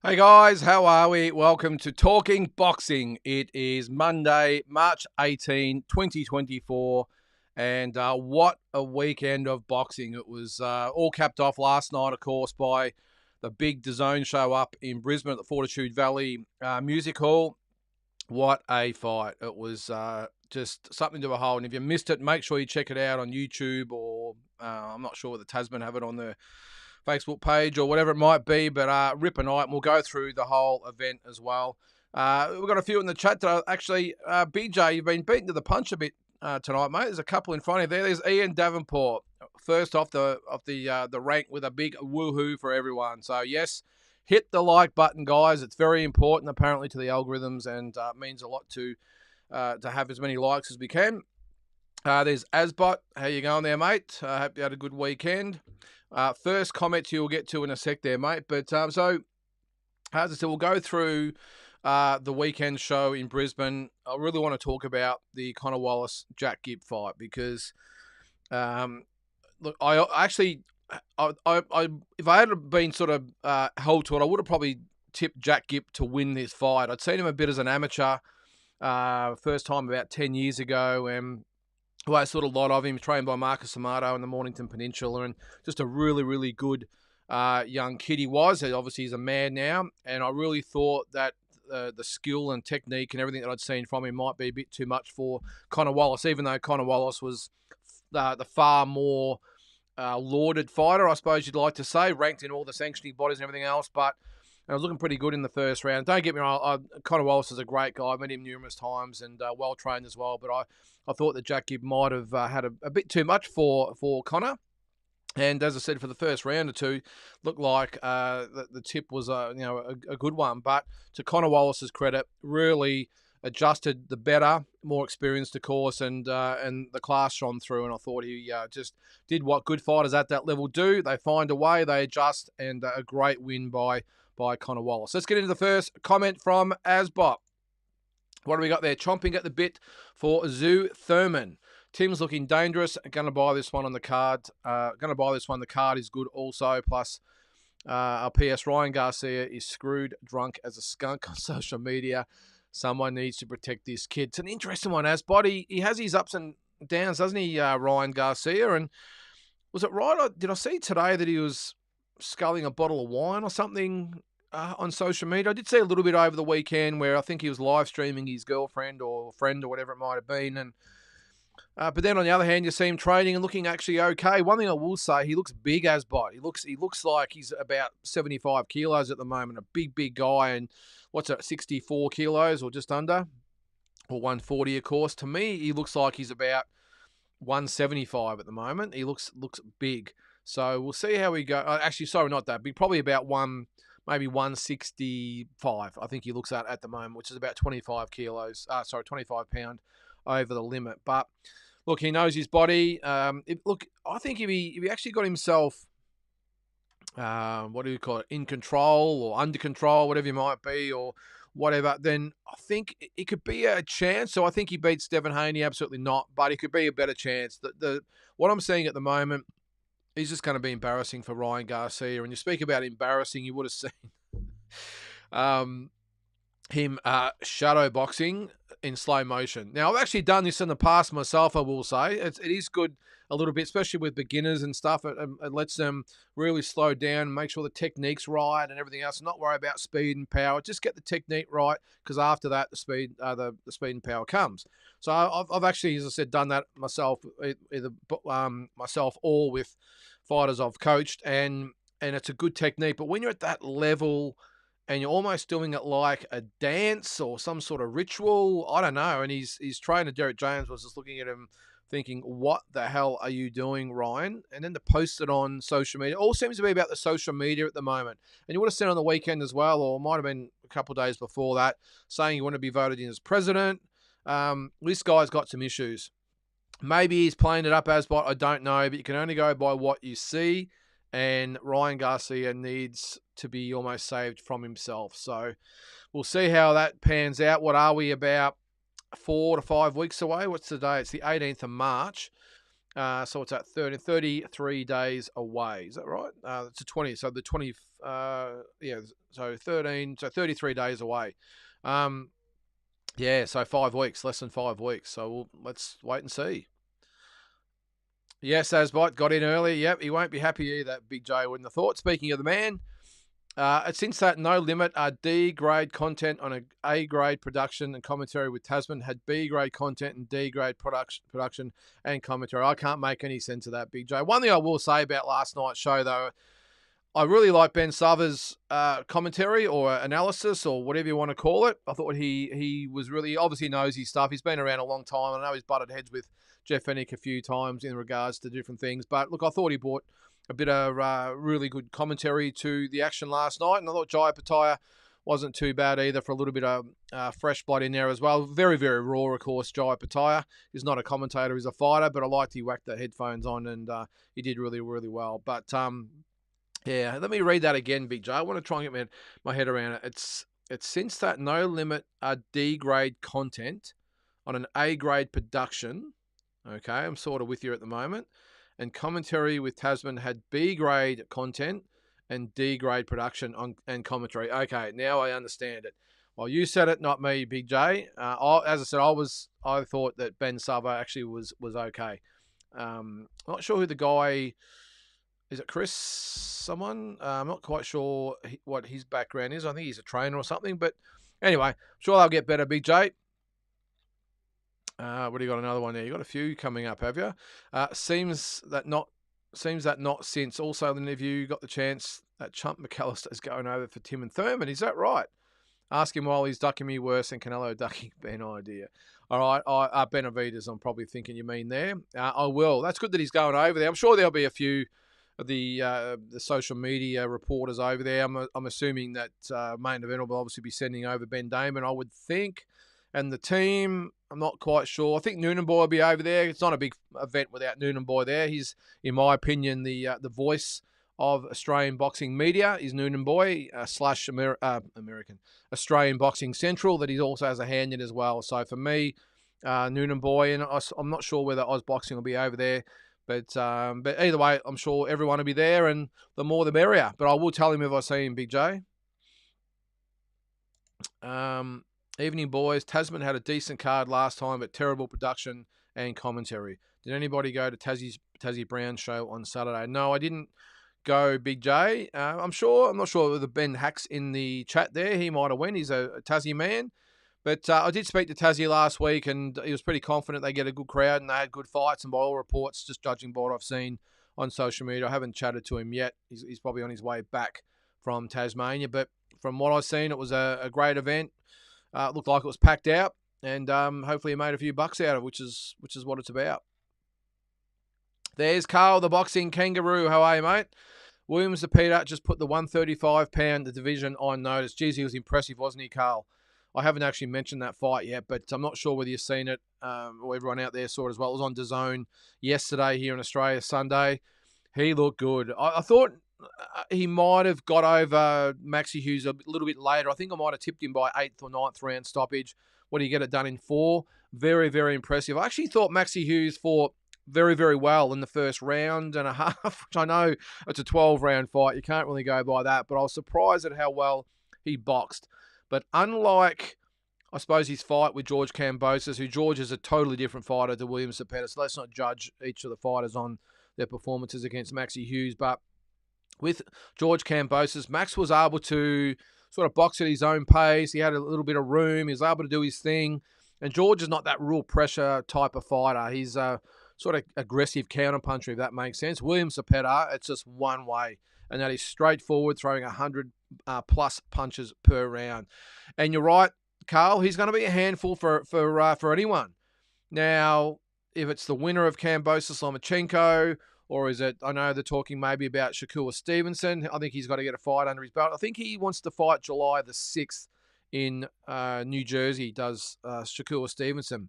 Hey guys, how are we? Welcome to Talking Boxing. It is Monday, March 18, 2024, and what a weekend of boxing. It was all capped off last night, of course, by the big DAZN show up in Brisbane at the Fortitude Valley Music Hall. What a fight. It was just something to behold. And if you missed it, make sure you check it out on YouTube or I'm not sure whether Tasman have it on the Facebook page or whatever it might be, but Rip and I, and we'll go through the whole event as well. We've got a few in the chat that actually, BJ, you've been beaten to the punch a bit tonight, mate. There's a couple in front of you there. There's Ian Davenport, first off the rank with a big woohoo for everyone. So yes, hit the like button, guys. It's very important apparently to the algorithms, and means a lot to have as many likes as we can. There's Asbot. How you going there, mate? Hope you had a good weekend. First comments you'll get to in a sec there, mate. But so, as I said, we'll go through the weekend show in Brisbane. I really want to talk about the Conor Wallace-Jack Gibb fight because, look, I actually, if I had been sort of held to it, I would have probably tipped Jack Gibb to win this fight. I'd seen him a bit as an amateur, first time about 10 years ago, and I saw a lot of him, trained by Marcus Amato in the Mornington Peninsula, and just a really, really good young kid he was. Obviously, he's a man now, and I really thought that the skill and technique and everything that I'd seen from him might be a bit too much for Conor Wallace, even though Conor Wallace was the far more lauded fighter, I suppose you'd like to say, ranked in all the sanctioning bodies and everything else, but I was looking pretty good in the first round. Don't get me wrong, Conor Wallace is a great guy. I've met him numerous times and well-trained as well. But I thought that Jack Gibb might have had a bit too much for Conor. And as I said, for the first round or two, looked like the tip was a good one. But to Conor Wallace's credit, really adjusted the better, more experienced, of course, and the class shone through. And I thought he just did what good fighters at that level do. They find a way, they adjust, and a great win by Conor Wallace. Let's get into the first comment from Asbot. What do we got there? Chomping at the bit for Zoo Thurman. Tim's looking dangerous. Going to buy this one on the card. The card is good also. Plus, our PS Ryan Garcia is screwed drunk as a skunk on social media. Someone needs to protect this kid. It's an interesting one, Asbot. He has his ups and downs, doesn't he, Ryan Garcia? And was it right? Did I see today that he was sculling a bottle of wine or something on social media? I did see a little bit over the weekend where I think he was live streaming his girlfriend or friend or whatever it might have been. And but then on the other hand, you see him training and looking actually okay. One thing I will say, he looks big as bot. He looks like he's about 75 kilos at the moment. A big guy, and what's it, 64 kilos or just under, or 140 of course. To me, he looks like he's about 175 at the moment. He looks big. So we'll see how we go. Actually, sorry, not that big. Probably about maybe 165. I think he looks at the moment, which is about 25 kilos. 25 pound over the limit. But look, he knows his body. I think if he actually got himself, what do you call it, in control or under control, whatever you might be, or whatever, then I think it could be a chance. So I think he beats Devin Haney, absolutely not, but it could be a better chance. What I'm seeing at the moment, he's just going to be embarrassing for Ryan Garcia. And you speak about embarrassing, you would have seen him shadow boxing in slow motion. Now, I've actually done this in the past myself, I will say. It is good a little bit, especially with beginners and stuff. It lets them really slow down and make sure the technique's right and everything else. Not worry about speed and power. Just get the technique right, because after that, the speed and power comes. So I've actually, as I said, done that myself, either myself or with fighters I've coached, and it's a good technique. But when you're at that level and you're almost doing it like a dance or some sort of ritual, I don't know. And his trainer, Derek James, was just looking at him thinking, what the hell are you doing, Ryan? And then to post it on social media. It all seems to be about the social media at the moment. And you would have seen on the weekend as well, or it might have been a couple of days before that, saying you want to be voted in as president. This guy's got some issues. Maybe he's playing it up as bot, I don't know, but you can only go by what you see. And Ryan Garcia needs to be almost saved from himself. So we'll see how that pans out. What are we, about 4 to 5 weeks away? What's the day? It's the 18th of March. So it's at 33 days away. Is that right? It's a 20. So the 20. Yeah. So 13. So 33 days away. Yeah. So 5 weeks. Less than 5 weeks. So let's wait and see. Yes, Asbot got in early. Yep, he won't be happy either. Big J wouldn't have thought. Speaking of the man, since that No Limit D grade content on A grade production and commentary with Tasman had B grade content and D grade production and commentary. I can't make any sense of that, Big J. One thing I will say about last night's show, though, I really like Ben Sava's commentary or analysis or whatever you want to call it. I thought he was really, obviously knows his stuff. He's been around a long time. I know he's butted heads with Jeff Fennick a few times in regards to different things. But look, I thought he brought a bit of really good commentary to the action last night. And I thought Jaya Pataya wasn't too bad either for a little bit of fresh blood in there as well. Very, very raw, of course, Jaya Pataya. He's not a commentator, he's a fighter. But I liked he whacked the headphones on and he did really, really well. But yeah, let me read that again, Big J. I want to try and get my head around it. It's since that No Limit D grade content on an A grade production. Okay, I'm sort of with you at the moment. And commentary with Tasman had B grade content and D grade production and commentary. Okay, now I understand it. Well, you said it, not me, Big J. As I said, I thought that Ben Sava actually was okay. I'm not sure who the guy. Is it Chris? Someone? I'm not quite sure what his background is. I think he's a trainer or something. But anyway, I'm sure they'll get better, Big J. What do you got? Another one there? You got a few coming up, have you? Seems that not since. Also, then have you got the chance that Chump McAllister's going over for Tim and Thurman? Is that right? Ask him while he's ducking me worse than Canelo ducking Ben Idea. All right, Benavidez, I'm probably thinking you mean there. I will. That's good that he's going over there. I'm sure there'll be a few of the social media reporters over there. I'm assuming that Main Event will obviously be sending over Ben Damon, I would think. And the team, I'm not quite sure. I think Noonan Boy will be over there. It's not a big event without Noonan Boy there. He's, in my opinion, the voice of Australian boxing media. Is Noonan Boy slash American Australian Boxing Central that he also has a hand in as well. So for me, Noonan Boy, and I'm not sure whether Oz Boxing will be over there. But either way, I'm sure everyone will be there, and the more the merrier. But I will tell him if I see him, Big J. Evening, boys. Tasman had a decent card last time, but terrible production and commentary. Did anybody go to Tassie Brown show on Saturday? No, I didn't go, Big J. I'm not sure whether Ben Hack's in the chat there. He might have went. He's a Tassie man. But I did speak to Tassie last week, and he was pretty confident they get a good crowd and they had good fights. And by all reports, just judging by what I've seen on social media, I haven't chatted to him yet. He's probably on his way back from Tasmania. But from what I've seen, it was a great event. Looked like it was packed out, and hopefully he made a few bucks out of it, which is what it's about. There's Carl, the boxing kangaroo. How are you, mate? Williams the Peter just put the 135-pound division on notice. Geez, he was impressive, wasn't he, Carl? I haven't actually mentioned that fight yet, but I'm not sure whether you've seen it or everyone out there saw it as well. It was on DAZN yesterday here in Australia, Sunday. He looked good. I thought he might have got over Maxi Hughes a little bit later. I think I might have tipped him by 8th or 9th round stoppage. What did he get it done in 4? Very, very impressive. I actually thought Maxi Hughes fought very, very well in the first round and a half, which I know it's a 12-round fight. You can't really go by that, but I was surprised at how well he boxed. But unlike, I suppose, his fight with George Kambosos, who George is a totally different fighter to Williams Zepeda, so let's not judge each of the fighters on their performances against Maxi Hughes. But with George Kambosos, Max was able to sort of box at his own pace. He had a little bit of room. He was able to do his thing. And George is not that real pressure type of fighter. He's a sort of aggressive counterpuncher, if that makes sense. Williams Zepeda, it's just one way. And that is straightforward, throwing 100 plus punches per round. And you're right, Carl, he's going to be a handful for anyone. Now, if it's the winner of Kambosos Lomachenko, or is it, I know they're talking maybe about Shakur Stevenson. I think he's got to get a fight under his belt. I think he wants to fight July the 6th in New Jersey, does Shakur Stevenson.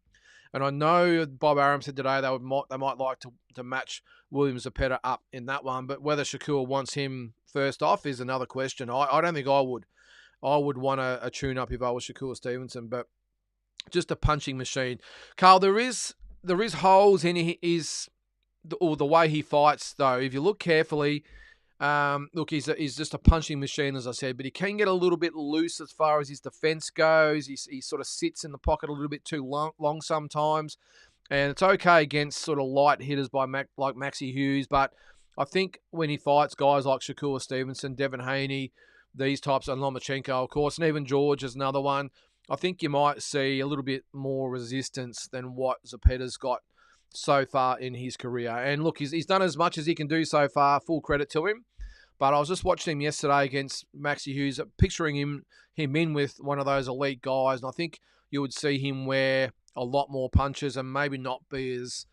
And I know Bob Arum said today they might like to match Williams Zepeda up in that one, but whether Shakur wants him first off is another question. I don't think I would. I would want a tune-up if I was Shakur Stevenson, but just a punching machine. Carl, there is holes in the way he fights, though, if you look carefully, look, he's just a punching machine, as I said, but he can get a little bit loose as far as his defense goes. He sort of sits in the pocket a little bit too long sometimes, and it's okay against sort of light hitters like Maxie Hughes, but I think when he fights guys like Shakur Stevenson, Devin Haney, these types, and Lomachenko, of course, and even George is another one, I think you might see a little bit more resistance than what Zepeda's got so far in his career. And look, he's done as much as he can do so far, full credit to him. But I was just watching him yesterday against Maxie Hughes, picturing him in with one of those elite guys, and I think you would see him wear a lot more punches and maybe not be as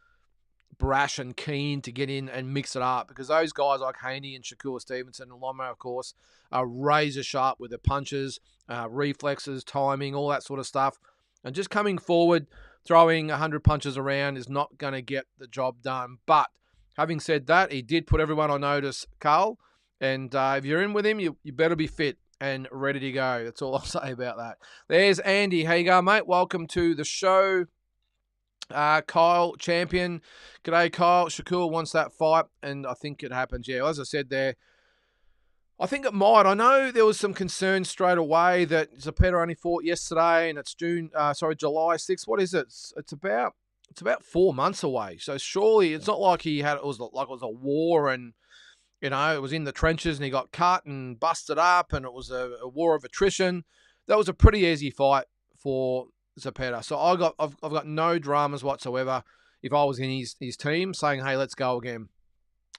brash and keen to get in and mix it up, because those guys like Haney and Shakur Stevenson and Loma, of course, are razor sharp with their punches, reflexes, timing, all that sort of stuff. And just coming forward, throwing 100 punches around is not going to get the job done. But having said that, he did put everyone on notice, Carl. And if you're in with him, you better be fit and ready to go. That's all I'll say about that. There's Andy. How you going, mate? Welcome to the show. Kyle, champion. G'day, Kyle. Shakur wants that fight, and I think it happens. Yeah, as I said there, I think it might. I know there was some concern straight away that Zepeda only fought yesterday, and it's July 6th. What is it? It's about 4 months away. So surely it's not like it was a war and, you know, it was in the trenches and he got cut and busted up and it was a war of attrition. That was a pretty easy fight for Zepeda. So I've got no dramas whatsoever if I was in his team saying, hey, let's go again.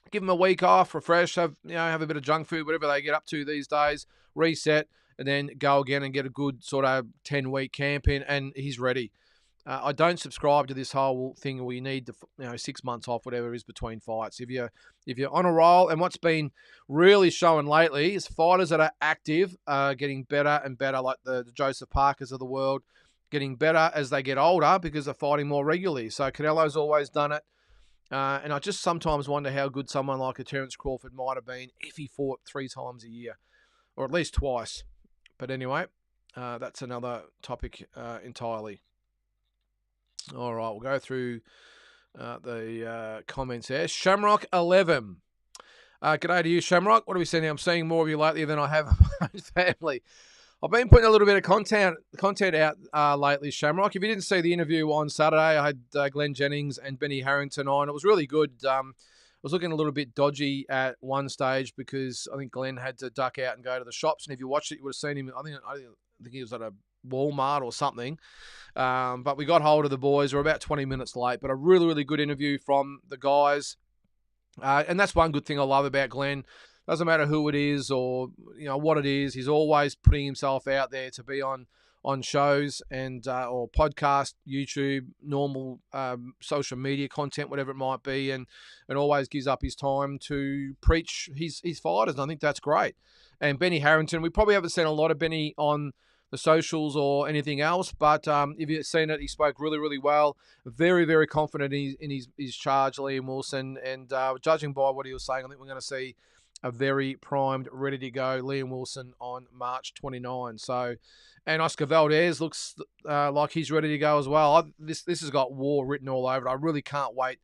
Give him a week off, refresh, have a bit of junk food, whatever they get up to these days, reset, and then go again and get a good sort of 10-week camp in, and he's ready. I don't subscribe to this whole thing where you need 6 months off, whatever it is between fights. If you're on a roll, and what's been really showing lately is fighters that are active are getting better and better, like the Joseph Parkers of the world, getting better as they get older because they're fighting more regularly. So Canelo's always done it. And I just sometimes wonder how good someone like a Terence Crawford might have been if he fought 3 times a year, or at least twice. But anyway, that's another topic entirely. All right, we'll go through the comments there. Shamrock11. G'day to you, Shamrock. What are we seeing? I'm seeing more of you lately than I have of my own family. I've been putting a little bit of content out lately, Shamrock. If you didn't see the interview on Saturday, I had Glenn Jennings and Benny Harrington on. It was really good. I was looking a little bit dodgy at one stage because I think Glenn had to duck out and go to the shops. And if you watched it, you would have seen him. I think he was at a Walmart or something. But we got hold of the boys. We're about 20 minutes late, but a really, really good interview from the guys. And that's one good thing I love about Glenn. Doesn't matter who it is or what it is. He's always putting himself out there to be on shows and or podcast, YouTube, normal social media content, whatever it might be, and always gives up his time to preach his fighters. And I think that's great. And Benny Harrington, we probably haven't seen a lot of Benny on the socials or anything else, but if you've seen it, he spoke really, really well. Very, very confident in his charge, Liam Wilson. And judging by what he was saying, I think we're going to see a very primed, ready to go Liam Wilson on March 29. So, and Oscar Valdez looks like he's ready to go as well. This has got war written all over it. I really can't wait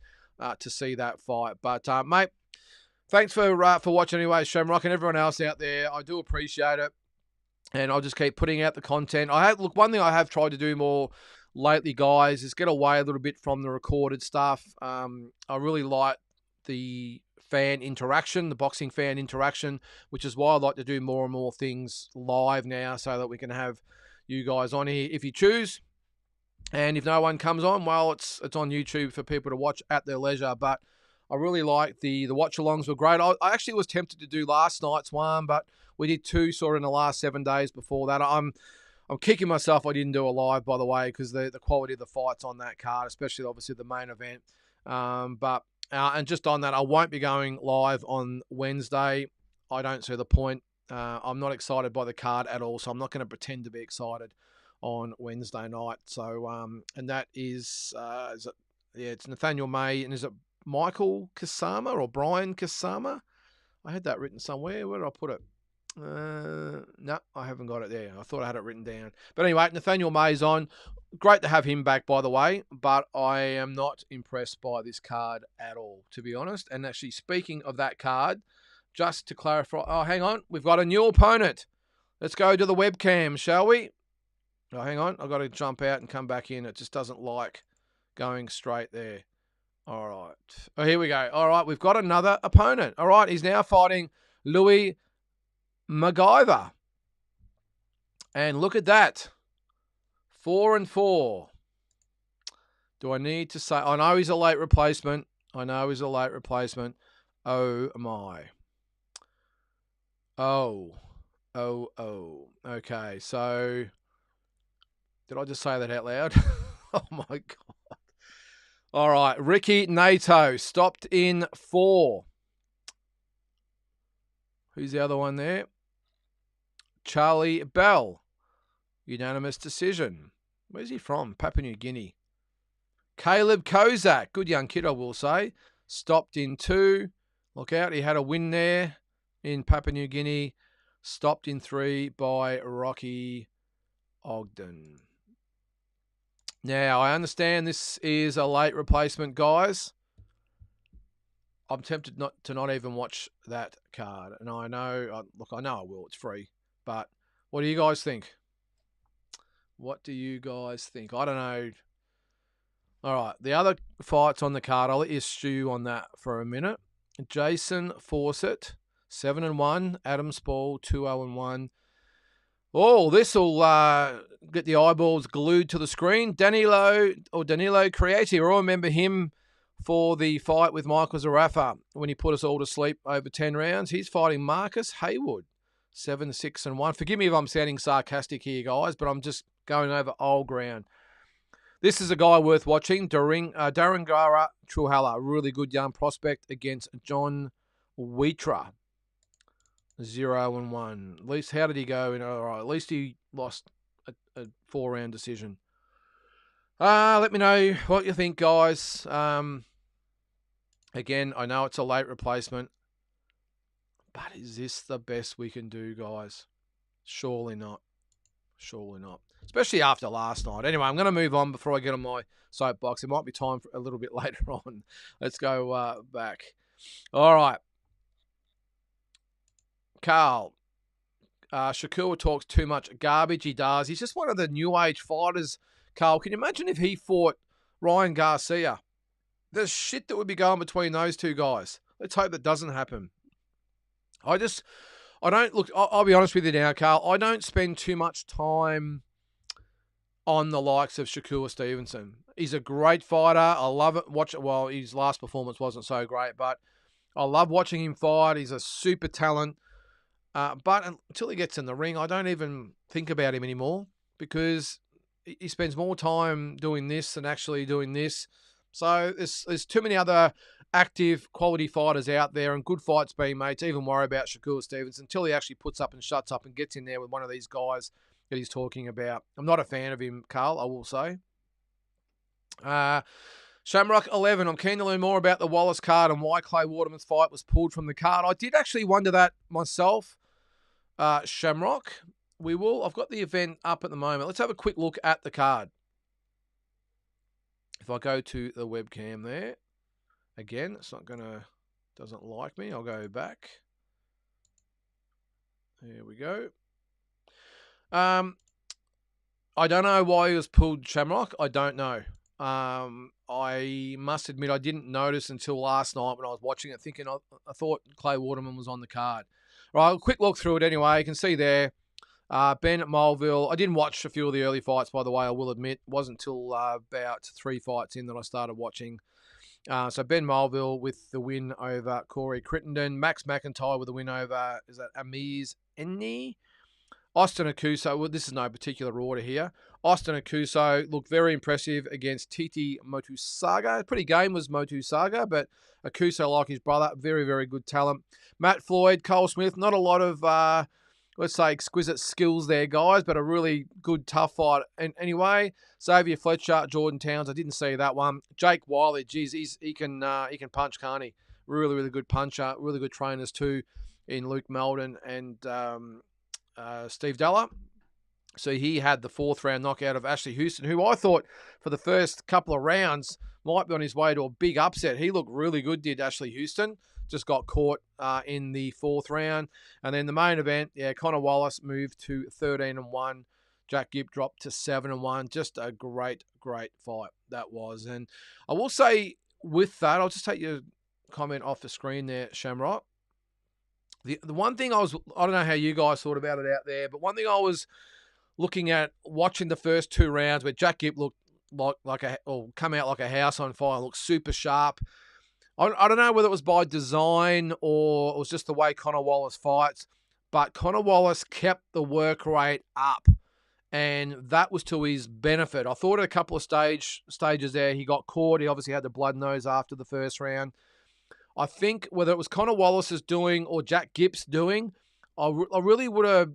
to see that fight. But mate, thanks for watching anyway, Shamrock, and everyone else out there. I do appreciate it, and I'll just keep putting out the content. One thing I have tried to do more lately, guys, is get away a little bit from the recorded stuff. I really like the fan interaction, the boxing fan interaction, which is why I like to do more and more things live now so that we can have you guys on here if you choose. And if no one comes on, well, it's on YouTube for people to watch at their leisure. But I really like the watch-alongs were great. I actually was tempted to do last night's one, but we did 2 sort of in the last 7 days before that. I'm kicking myself I didn't do a live, by the way, because the quality of the fights on that card, especially obviously the main event. And just on that, I won't be going live on Wednesday. I don't see the point. I'm not excited by the card at all, so I'm not going to pretend to be excited on Wednesday night. So, and that is it's Nathaniel May, and is it Michael Kasama or Brian Kasama? I had that written somewhere. Where did I put it? No, I haven't got it there. I thought I had it written down. But anyway, Nathaniel May's on. Great to have him back, by the way, but I am not impressed by this card at all, to be honest. And actually, speaking of that card, just to clarify, oh, hang on, we've got a new opponent. Let's go to the webcam, shall we? Oh, hang on, I've got to jump out and come back in. It just doesn't like going straight there. All right. Oh, here we go. All right, we've got another opponent. All right, he's now fighting Louis MacGyver. And look at that. 4-4. Do I need to say? I know he's a late replacement. Oh, my. Oh. Okay, so did I just say that out loud? Oh, my God. All right, Ricky Nato stopped in 4. Who's the other one there? Charlie Bell. Unanimous decision. Where's he from? Papua New Guinea. Caleb Kozak. Good young kid, I will say. Stopped in 2. Look out, he had a win there in Papua New Guinea. Stopped in 3 by Rocky Ogden. Now, I understand this is a late replacement, guys. I'm tempted not to even watch that card. And I know, look, I know I will. It's free. But what do you guys think? What do you guys think? I don't know. All right. The other fights on the card, I'll let you stew on that for a minute. Jason Fawcett, 7-1. Adam Spall, 2-0-1. Oh, this will get the eyeballs glued to the screen. Danilo Creati. I remember him for the fight with Michael Zarafa when he put us all to sleep over 10 rounds. He's fighting Marcus Haywood, 7-6-1. Forgive me if I'm sounding sarcastic here, guys, but I'm just going over old ground. This is a guy worth watching. Darangara Truhala, a really good young prospect against John Wheatra. 0-1. At least, how did he go? All right, at least he lost a 4-round decision. Let me know what you think, guys. Again, I know it's a late replacement, but is this the best we can do, guys? Surely not. Surely not. Especially after last night. Anyway, I'm going to move on before I get on my soapbox. It might be time for a little bit later on. Let's go back. All right. Carl. Shakur talks too much garbage. He does. He's just one of the new age fighters, Carl. Can you imagine if he fought Ryan Garcia? The shit that would be going between those two guys. Let's hope that doesn't happen. I don't look, I'll be honest with you now, Carl. I don't spend too much time on the likes of Shakur Stevenson. He's a great fighter. I love it. Well, his last performance wasn't so great, but I love watching him fight. He's a super talent. But until he gets in the ring, I don't even think about him anymore because he spends more time doing this than actually doing this. So there's too many other active quality fighters out there and good fights being made to even worry about Shakur Stevenson until he actually puts up and shuts up and gets in there with one of these guys that he's talking about. I'm not a fan of him, Carl, I will say. Shamrock 11, I'm keen to learn more about the Wallace card and why Clay Waterman's fight was pulled from the card. I did actually wonder that myself, Shamrock. I've got the event up at the moment. Let's have a quick look at the card. If I go to the webcam there, again, doesn't like me. I'll go back. There we go. I don't know why he was pulled, Shamrock. I don't know. I must admit I didn't notice until last night when I was watching it, thinking I thought Clay Waterman was on the card. Right, a quick look through it anyway. You can see there, Ben Mulville. I didn't watch a few of the early fights, by the way, I will admit. It wasn't until about 3 fights in that I started watching. So Ben Mulville with the win over Corey Crittenden. Max McIntyre with the win over, is that Amiz Eni? Austin Akuso, well, this is no particular order here. Austin Akuso looked very impressive against Titi Motusaga. Pretty game was Motusaga, but Akuso, like his brother, very, very good talent. Matt Floyd, Cole Smith, not a lot of, let's say, exquisite skills there, guys, but a really good, tough fight. And anyway, Xavier Fletcher, Jordan Towns, I didn't see that one. Jake Wiley, geez, he can punch, can't he? Really, really good puncher, really good trainers too. in Luke Meldon and Steve Della. So he had the 4th round knockout of Ashley Houston, who I thought for the first couple of rounds might be on his way to a big upset. He looked really good, did Ashley Houston. Just got caught in the 4th round. And then the main event, Connor Wallace moved to 13-1. Jack Gibb dropped to 7-1. Just a great, great fight that was. And I will say with that, I'll just take your comment off the screen there, Shamrock. The one thing I don't know how you guys thought about it out there, but one thing I was looking at watching the first 2 rounds where Jack Gibb looked come out like a house on fire, looked super sharp. I don't know whether it was by design or it was just the way Connor Wallace fights, but Connor Wallace kept the work rate up, and that was to his benefit. I thought at a couple of stages there, he got caught. He obviously had the blood nose after the first round. I think whether it was Connor Wallace's doing or Jack Gibb's doing, I really would have,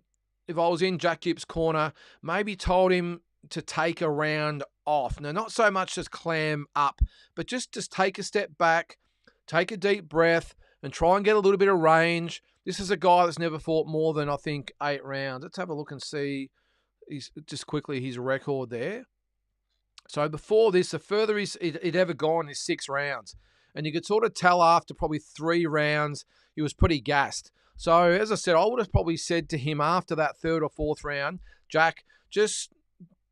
if I was in Jack Gibb's corner, maybe told him to take a round off. Now, not so much just clam up, but just take a step back, take a deep breath, and try and get a little bit of range. This is a guy that's never fought more than, I think, 8 rounds. Let's have a look and see just quickly his record there. So before this, the further he'd ever gone is 6 rounds. And you could sort of tell after probably 3 rounds, he was pretty gassed. So, as I said, I would have probably said to him after that 3rd or 4th round, Jack, just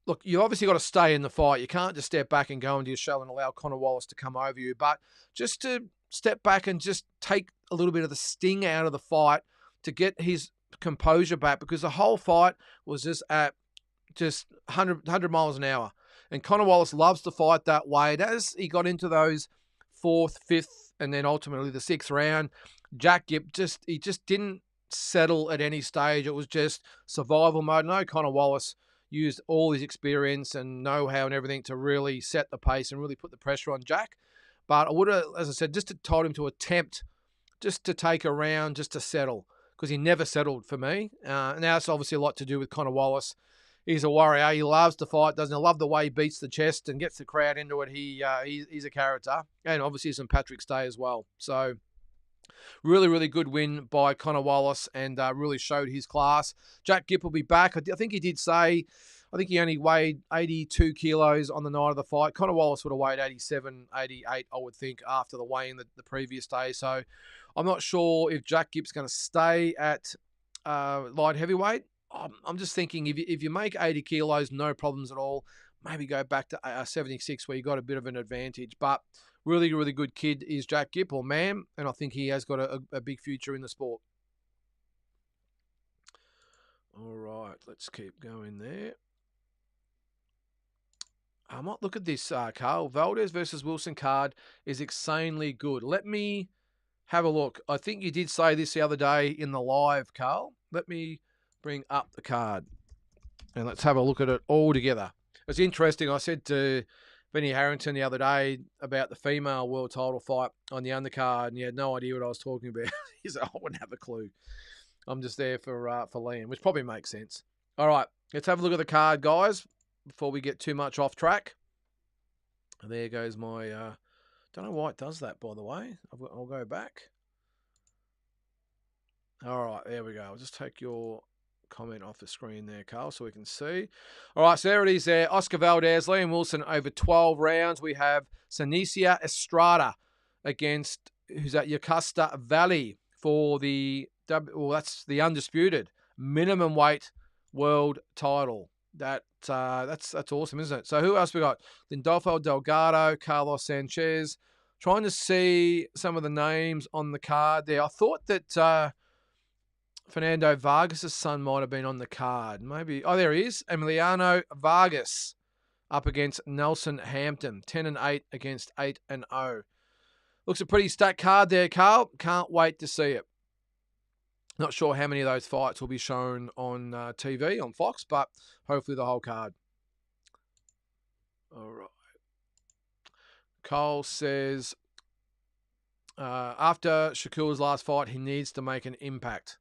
look, you obviously got to stay in the fight. You can't just step back and go into your shell and allow Connor Wallace to come over you. But just to step back and just take a little bit of the sting out of the fight to get his composure back, because the whole fight was just at 100 miles an hour. And Connor Wallace loves to fight that way. And as he got into those 4th, 5th, and then ultimately the 6th round, Jack Gibb just didn't settle at any stage. It was just survival mode. No, Connor Wallace used all his experience and know-how and everything to really set the pace and really put the pressure on Jack. But I would have, as I said, just told him to attempt just to take a round, just to settle, because he never settled for me. Now it's obviously a lot to do with Connor Wallace. He's a warrior. He loves to fight, doesn't he? I love the way he beats the chest and gets the crowd into it. He's a character. And obviously St. Patrick's Day as well. So really, really good win by Connor Wallace, and really showed his class. Jack Gibb will be back. I think he did say, I think he only weighed 82 kilos on the night of the fight. Connor Wallace would have weighed 87, 88, I would think, after the weigh-in the previous day. So I'm not sure if Jack Gibb's going to stay at light heavyweight. I'm just thinking if you make 80 kilos, no problems at all, maybe go back to 76 where you got a bit of an advantage. But really, really good kid is Jack Gibb, or man, and I think he has got a big future in the sport. All right, let's keep going there. I might look at this, Carl. Valdez versus Wilson card is insanely good. Let me have a look. I think you did say this the other day in the live, Carl. Let me bring up the card and let's have a look at it all together. It's interesting. I said to Benny Harrington the other day about the female world title fight on the undercard, and he had no idea what I was talking about. He said, I wouldn't have a clue. I'm just there for Liam, which probably makes sense. All right, let's have a look at the card, guys, before we get too much off track. There goes my... don't know why it does that, by the way. I'll go back. All right, there we go. I'll just take your comment off the screen there, Carl, so we can see. All right, so there it is there. Oscar Valdez, Liam Wilson over 12 rounds. We have Sanicia Estrada against, who's at Yokosuka Valley for the, that's the undisputed minimum weight world title. That's awesome, isn't it? So who else we got? Lindolfo Delgado, Carlos Sanchez. Trying to see some of the names on the card there. I thought that Fernando Vargas' son might have been on the card. Maybe. Oh, there he is. Emiliano Vargas up against Nelson Hampton. 10-8 against 8-0. Looks a pretty stacked card there, Carl. Can't wait to see it. Not sure how many of those fights will be shown on TV, on Fox, but hopefully the whole card. All right. Cole says, after Shakur's last fight, he needs to make an impact.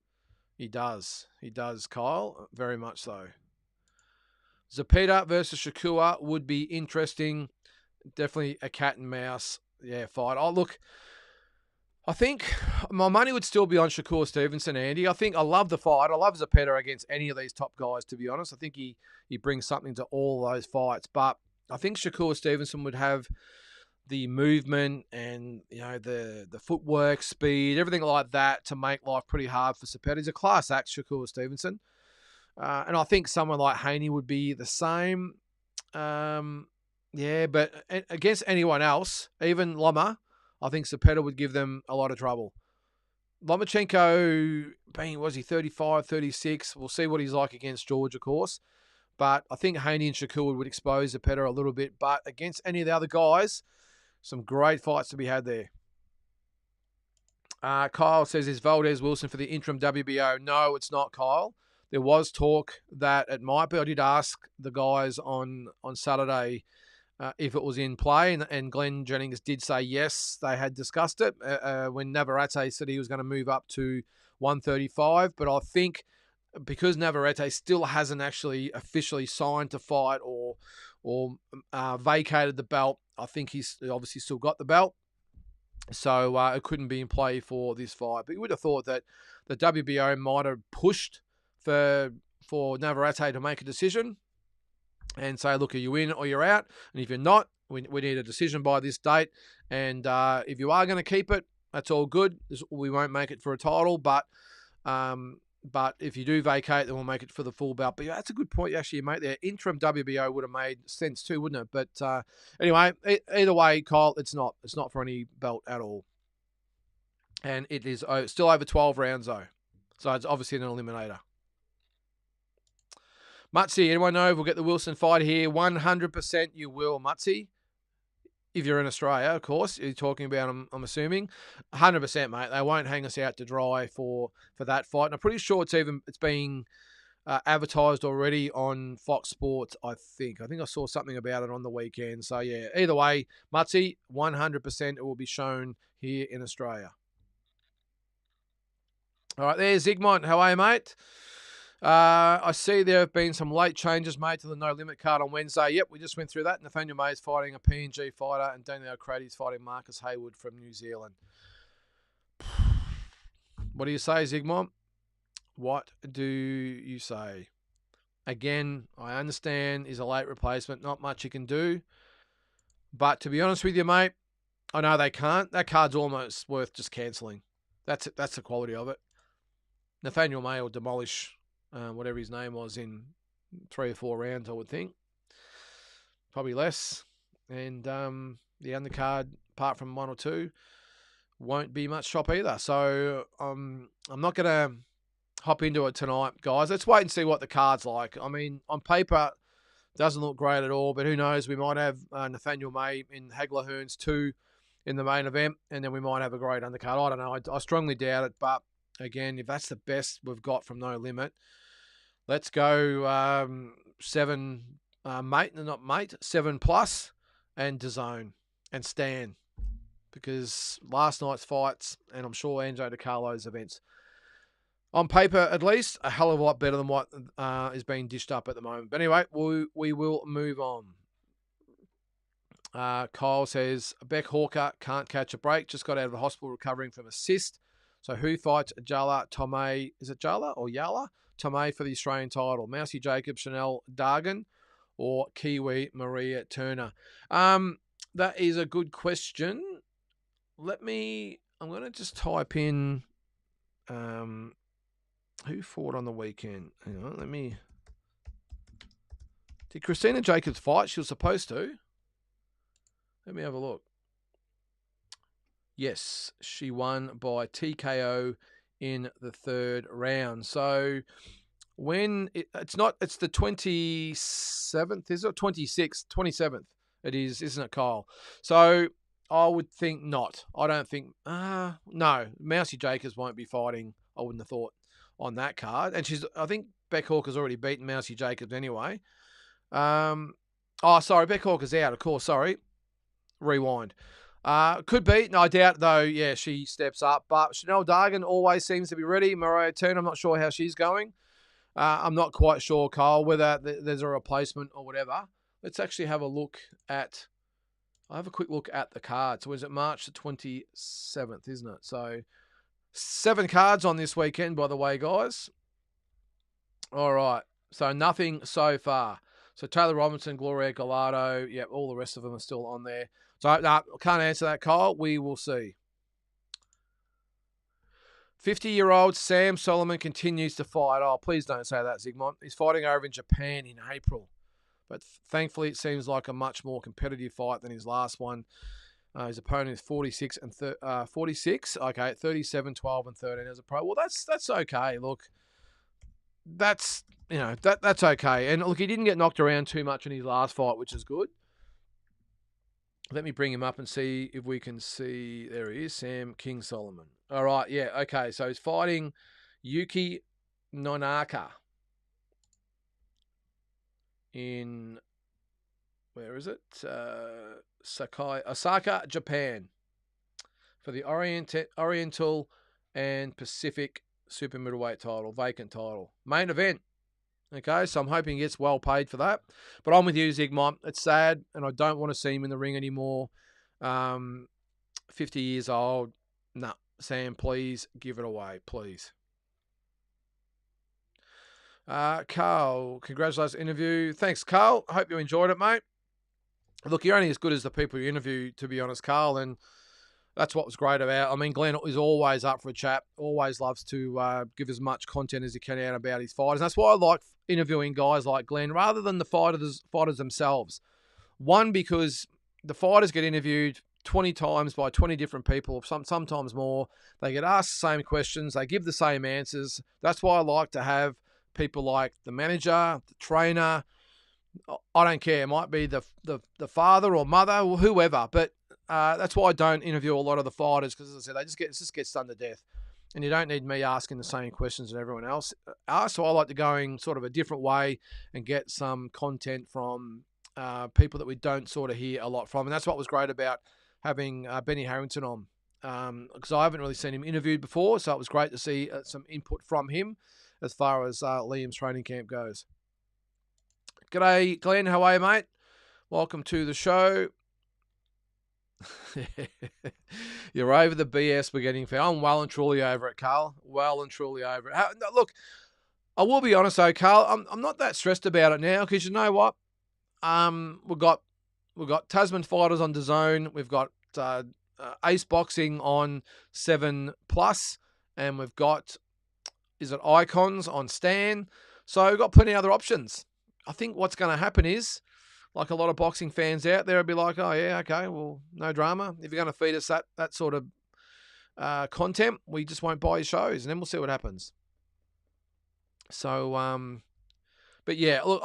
He does. He does, Kyle. Very much so. Zepeda versus Shakur would be interesting. Definitely a cat and mouse fight. Oh, look, I think My money would still be on Shakur Stevenson, Andy. I love the fight. I love Zepeda against any of these top guys, to be honest. I think he brings something to all those fights. But I think Shakur Stevenson would have the movement and the footwork, speed, everything like that to make life pretty hard for Zepeda. He's a class act, Shakur Stevenson. And I think someone like Haney would be the same. But against anyone else, even Loma, I think Zepeda would give them a lot of trouble. Lomachenko, was he 35, 36? We'll see what he's like against George, of course. But I think Haney and Shakur would expose Zepeda a little bit. But against any of the other guys, some great fights to be had there. Kyle says, is Valdez Wilson for the interim WBO? No, it's not, Kyle. There was talk that it might be. I did ask the guys on Saturday if it was in play, and Glenn Jennings did say yes, they had discussed it when Navarrete said he was going to move up to 135. But I think because Navarrete still hasn't actually officially signed to fight or vacated the belt, I think he's obviously still got the belt. So it couldn't be in play for this fight. But you would have thought that the WBO might have pushed for Navarrete to make a decision and say, look, are you in or you're out? And if you're not, we need a decision by this date. And if you are going to keep it, that's all good. We won't make it for a title, but if you do vacate, then we'll make it for the full belt. But that's a good point you actually make there. Interim WBO would have made sense too, wouldn't it? But anyway, either way, Kyle, it's not for any belt at all. And it is still over 12 rounds though. So it's obviously an eliminator. Mutsy, anyone know if we'll get the Wilson fight here? 100% you will, Mutsy. If you're in Australia, of course. You're talking about, I'm assuming. 100%, mate. They won't hang us out to dry for that fight. And I'm pretty sure it's being advertised already on Fox Sports, I think. I think I saw something about it on the weekend. So, yeah, either way, Mutsy, 100% it will be shown here in Australia. All right, there's Zygmunt. How are you, mate? I see there have been some late changes made to the No Limit card on Wednesday. Yep, we just went through that. Nathaniel May's fighting a PNG fighter, and Daniel O'Grady's fighting Marcus Haywood from New Zealand. What do you say, Zygmunt? What do you say? Again, I understand he's a late replacement. Not much you can do. But to be honest with you, mate, I know they can't. That card's almost worth just cancelling. That's it. That's the quality of it. Nathaniel May will demolish whatever his name was in 3 or 4 rounds, I would think. Probably less. And the undercard, apart from 1 or 2, won't be much chop either. So I'm not going to hop into it tonight, guys. Let's wait and see what the card's like. I mean, on paper, doesn't look great at all, but who knows? We might have Nathaniel May in Hagler Hearns 2 in the main event, and then we might have a great undercard. I don't know. I strongly doubt it, but again, if that's the best we've got from No Limit, let's go 7 plus and DAZN and Stan, because last night's fights, and I'm sure Anjo DiCarlo's events, on paper at least, a hell of a lot better than what is being dished up at the moment. But anyway, we will move on. Kyle says, Beck Hawker can't catch a break, just got out of the hospital recovering from a cyst. So who fights Jala Tomei? Is it Jala or Yala Tomei for the Australian title? Mousy Jacobs, Chanel Dargan, or Kiwi Maria Turner? That is a good question. I'm going to just type in who fought on the weekend. Hang on, did Christina Jacobs fight? She was supposed to. Let me have a look. Yes, she won by TKO in the 3rd round. So it's the 27th, is it? 26th, 27th. It is, isn't it, Kyle? So I would think not. I don't think, no, Mousy Jacobs won't be fighting, I wouldn't have thought, on that card. And I think Beck Hawker's already beaten Mousy Jacobs anyway. Sorry, Beck Hawker's out, of course, sorry. Rewind. Could be. No, I doubt, though, yeah, she steps up. But Chanel Dargan always seems to be ready. Maria Turner, I'm not sure how she's going. I'm not quite sure, Kyle, whether there's a replacement or whatever. Let's actually have a look at... I'll have a quick look at the card. So is it March the 27th, isn't it? So 7 cards on this weekend, by the way, guys. All right. So nothing so far. So Taylor Robinson, Gloria Gallardo, yeah, all the rest of them are still on there. So no, can't answer that, Kyle. We will see. 50-year-old Sam Solomon continues to fight. Oh, please don't say that, Zygmunt. He's fighting over in Japan in April. But thankfully, it seems like a much more competitive fight than his last one. His opponent is 46 and 46. Okay, 37, 12, and 13 as a pro. Well, that's okay. Look, that's that's okay. And look, he didn't get knocked around too much in his last fight, which is good. Let me bring him up and see if we can see. There he is, Sam King Solomon. All right, yeah, okay. So he's fighting Yuki Nonaka in, where is it? Osaka, Japan, for the Oriental and Pacific super middleweight title, vacant title. Main event. Okay, so I'm hoping he gets well paid for that. But I'm with you, Zygmunt. It's sad, and I don't want to see him in the ring anymore. 50 years old. No, Sam, please give it away, please. Carl, congratulations interview. Thanks, Carl. I hope you enjoyed it, mate. Look, you're only as good as the people you interview, to be honest, Carl, and that's what was great about. I mean, Glenn is always up for a chat, always loves to give as much content as he can out about his fighters. And that's why I like interviewing guys like Glenn rather than the fighters themselves. One, because the fighters get interviewed 20 times by 20 different people, sometimes more. They get asked the same questions. They give the same answers. That's why I like to have people like the manager, the trainer. I don't care. It might be the father or mother or whoever, but that's why I don't interview a lot of the fighters, because, as I said, it just gets done to death. And you don't need me asking the same questions that everyone else asks. So I like to go in sort of a different way and get some content from people that we don't sort of hear a lot from. And that's what was great about having Benny Harrington on, because I haven't really seen him interviewed before. So it was great to see some input from him as far as Liam's training camp goes. G'day, Glenn. How are you, mate? Welcome to the show. You're over the BS we're getting for. I'm well and truly over it, Carl. Well and truly over it. Look, I will be honest though, Carl. I'm not that stressed about it now, because you know what? We've got Tasman Fighters on DAZN. We've got Ace Boxing on 7+, and we've got Icons on Stan. So we've got plenty of other options. I think what's going to happen is, like a lot of boxing fans out there will be like, oh, yeah, okay, well, no drama. If you're going to feed us that sort of content, we just won't buy your shows, and then we'll see what happens. So, but yeah, look,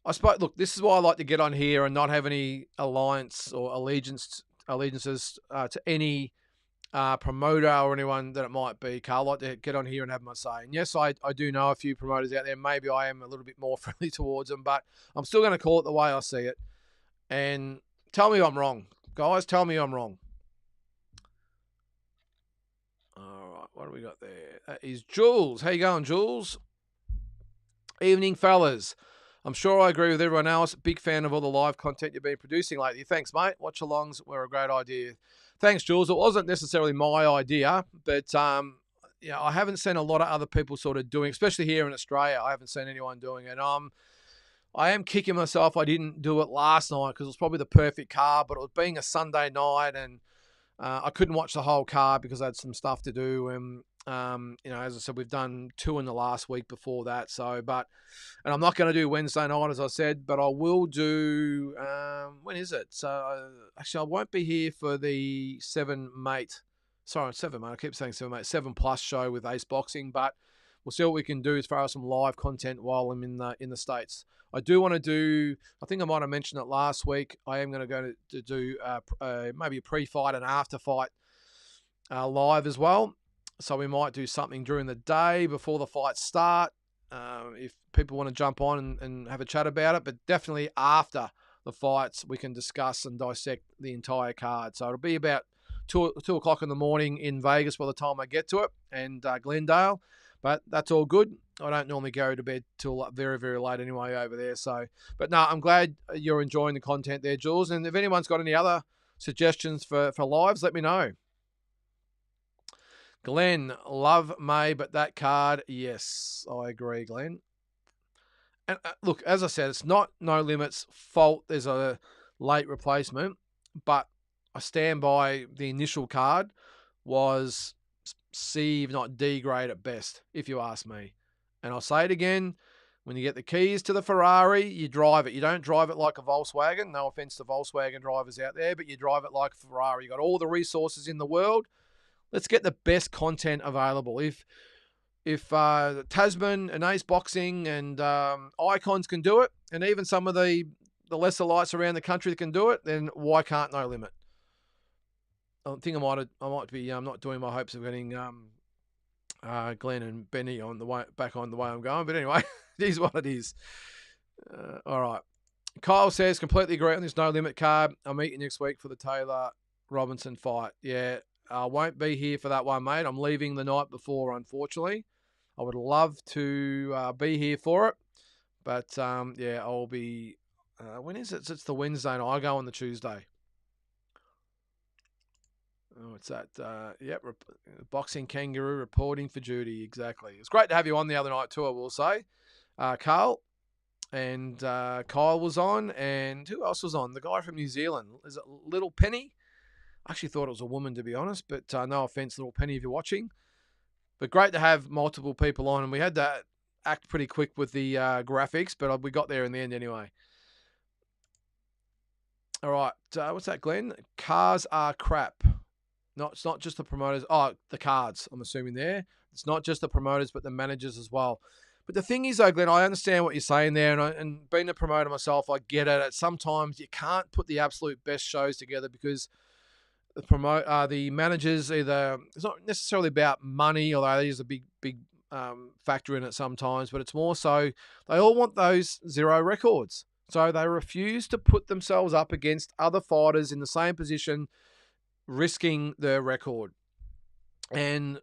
I suppose, look, this is why I like to get on here and not have any alliance or allegiances to any promoter or anyone that it might be, Carl. I like to get on here and have my say. And yes, I do know a few promoters out there. Maybe I am a little bit more friendly towards them, but I'm still going to call it the way I see it. And tell me I'm wrong. Guys, tell me I'm wrong. All right, what do we got there? That is Jules. How you going, Jules? Evening, fellas. I'm sure I agree with everyone else. Big fan of all the live content you've been producing lately. Thanks, mate. Watch-alongs were a great idea. Thanks, Jules. It wasn't necessarily my idea, but I haven't seen a lot of other people sort of doing, especially here in Australia. I haven't seen anyone doing it. I am kicking myself I didn't do it last night, because it was probably the perfect card, but it was being a Sunday night, and I couldn't watch the whole card because I had some stuff to do. And as I said, we've done 2 in the last week before that. So, and I'm not going to do Wednesday night, as I said, but I will do, when is it? So, actually, I won't be here for the 7 mate. I keep saying 7 mate, 7+ show with Ace Boxing, but we'll see what we can do as far as some live content while I'm in the States. I do want to do, I think I might have mentioned it last week, I am going to go to do maybe a pre-fight and after-fight live as well. So we might do something during the day before the fights start, if people want to jump on and have a chat about it. But definitely after the fights, we can discuss and dissect the entire card. So it'll be about 2 o'clock in the morning in Vegas by the time I get to it, and Glendale. But that's all good. I don't normally go to bed till very, very late anyway over there. So, but no, I'm glad you're enjoying the content there, Jules. And if anyone's got any other suggestions for lives, let me know. Glenn, love May, but that card, yes, I agree, Glenn. And look, as I said, it's not No Limit's fault there's a late replacement, but I stand by the initial card was C, if not D grade at best, if you ask me. And I'll say it again, when you get the keys to the Ferrari, you drive it. You don't drive it like a Volkswagen. No offense to Volkswagen drivers out there, but you drive it like a Ferrari. You got all the resources in the world. Let's get the best content available. If Tasman and Ace Boxing and Icons can do it, and even some of the lesser lights around the country that can do it, then why can't No Limit? I think I might be not doing my hopes of getting Glenn and Benny on the way back on the way I'm going, but anyway, it is what it is. All right. Kyle says completely agree on this No Limit card. I'm meeting next week for the Taylor Robinson fight. Yeah, I won't be here for that one, mate. I'm leaving the night before, unfortunately. I would love to be here for it, but yeah, I'll be. When is it? It's the Wednesday, and I go on the Tuesday. Oh, it's that. Yep, Boxing Kangaroo reporting for duty. Exactly. It's great to have you on the other night too, I will say. Carl and Kyle was on, and who else was on? The guy from New Zealand. Is it Little Penny? I actually thought it was a woman, to be honest, but no offense, Little Penny, if you're watching. But great to have multiple people on, and we had to act pretty quick with the graphics, but we got there in the end anyway. All right, what's that, Glenn? Cars are crap. No, it's not just the promoters. Oh, the cards, I'm assuming there. It's not just the promoters, but the managers as well. But the thing is, though, Glenn, I understand what you're saying there, and being a promoter myself, I get it. Sometimes you can't put the absolute best shows together because the managers either, it's not necessarily about money, although there's a big factor in it sometimes, but it's more so they all want those zero records. So they refuse to put themselves up against other fighters in the same position, risking their record. And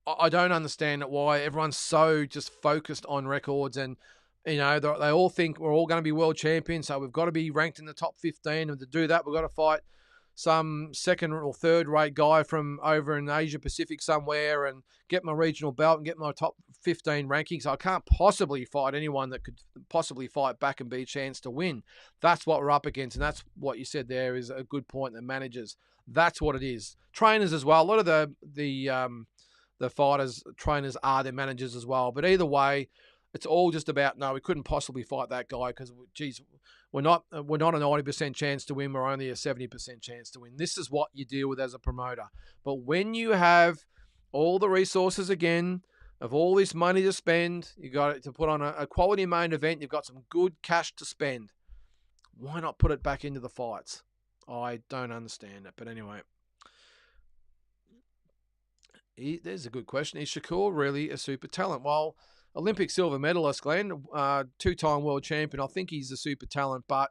I don't understand why everyone's so just focused on records, and they all think we're all going to be world champions, so we've got to be ranked in the top 15, and to do that we've got to fight some second or third rate guy from over in Asia Pacific somewhere and get my regional belt and get my top 15 rankings. I can't possibly fight anyone that could possibly fight back and be a chance to win. That's what we're up against, and that's what you said there is a good point. The managers, that's what it is. Trainers as well. A lot of the fighters, trainers are their managers as well. But either way, it's all just about, no, we couldn't possibly fight that guy because, geez, we're not a 90% chance to win. We're only a 70% chance to win. This is what you deal with as a promoter. But when you have all the resources again of all this money to spend, you got to put on a quality main event. You've got some good cash to spend. Why not put it back into the fights? I don't understand it. But anyway, there's a good question. Is Shakur really a super talent? Well, Olympic silver medalist, Glenn, two-time world champion. I think he's a super talent, but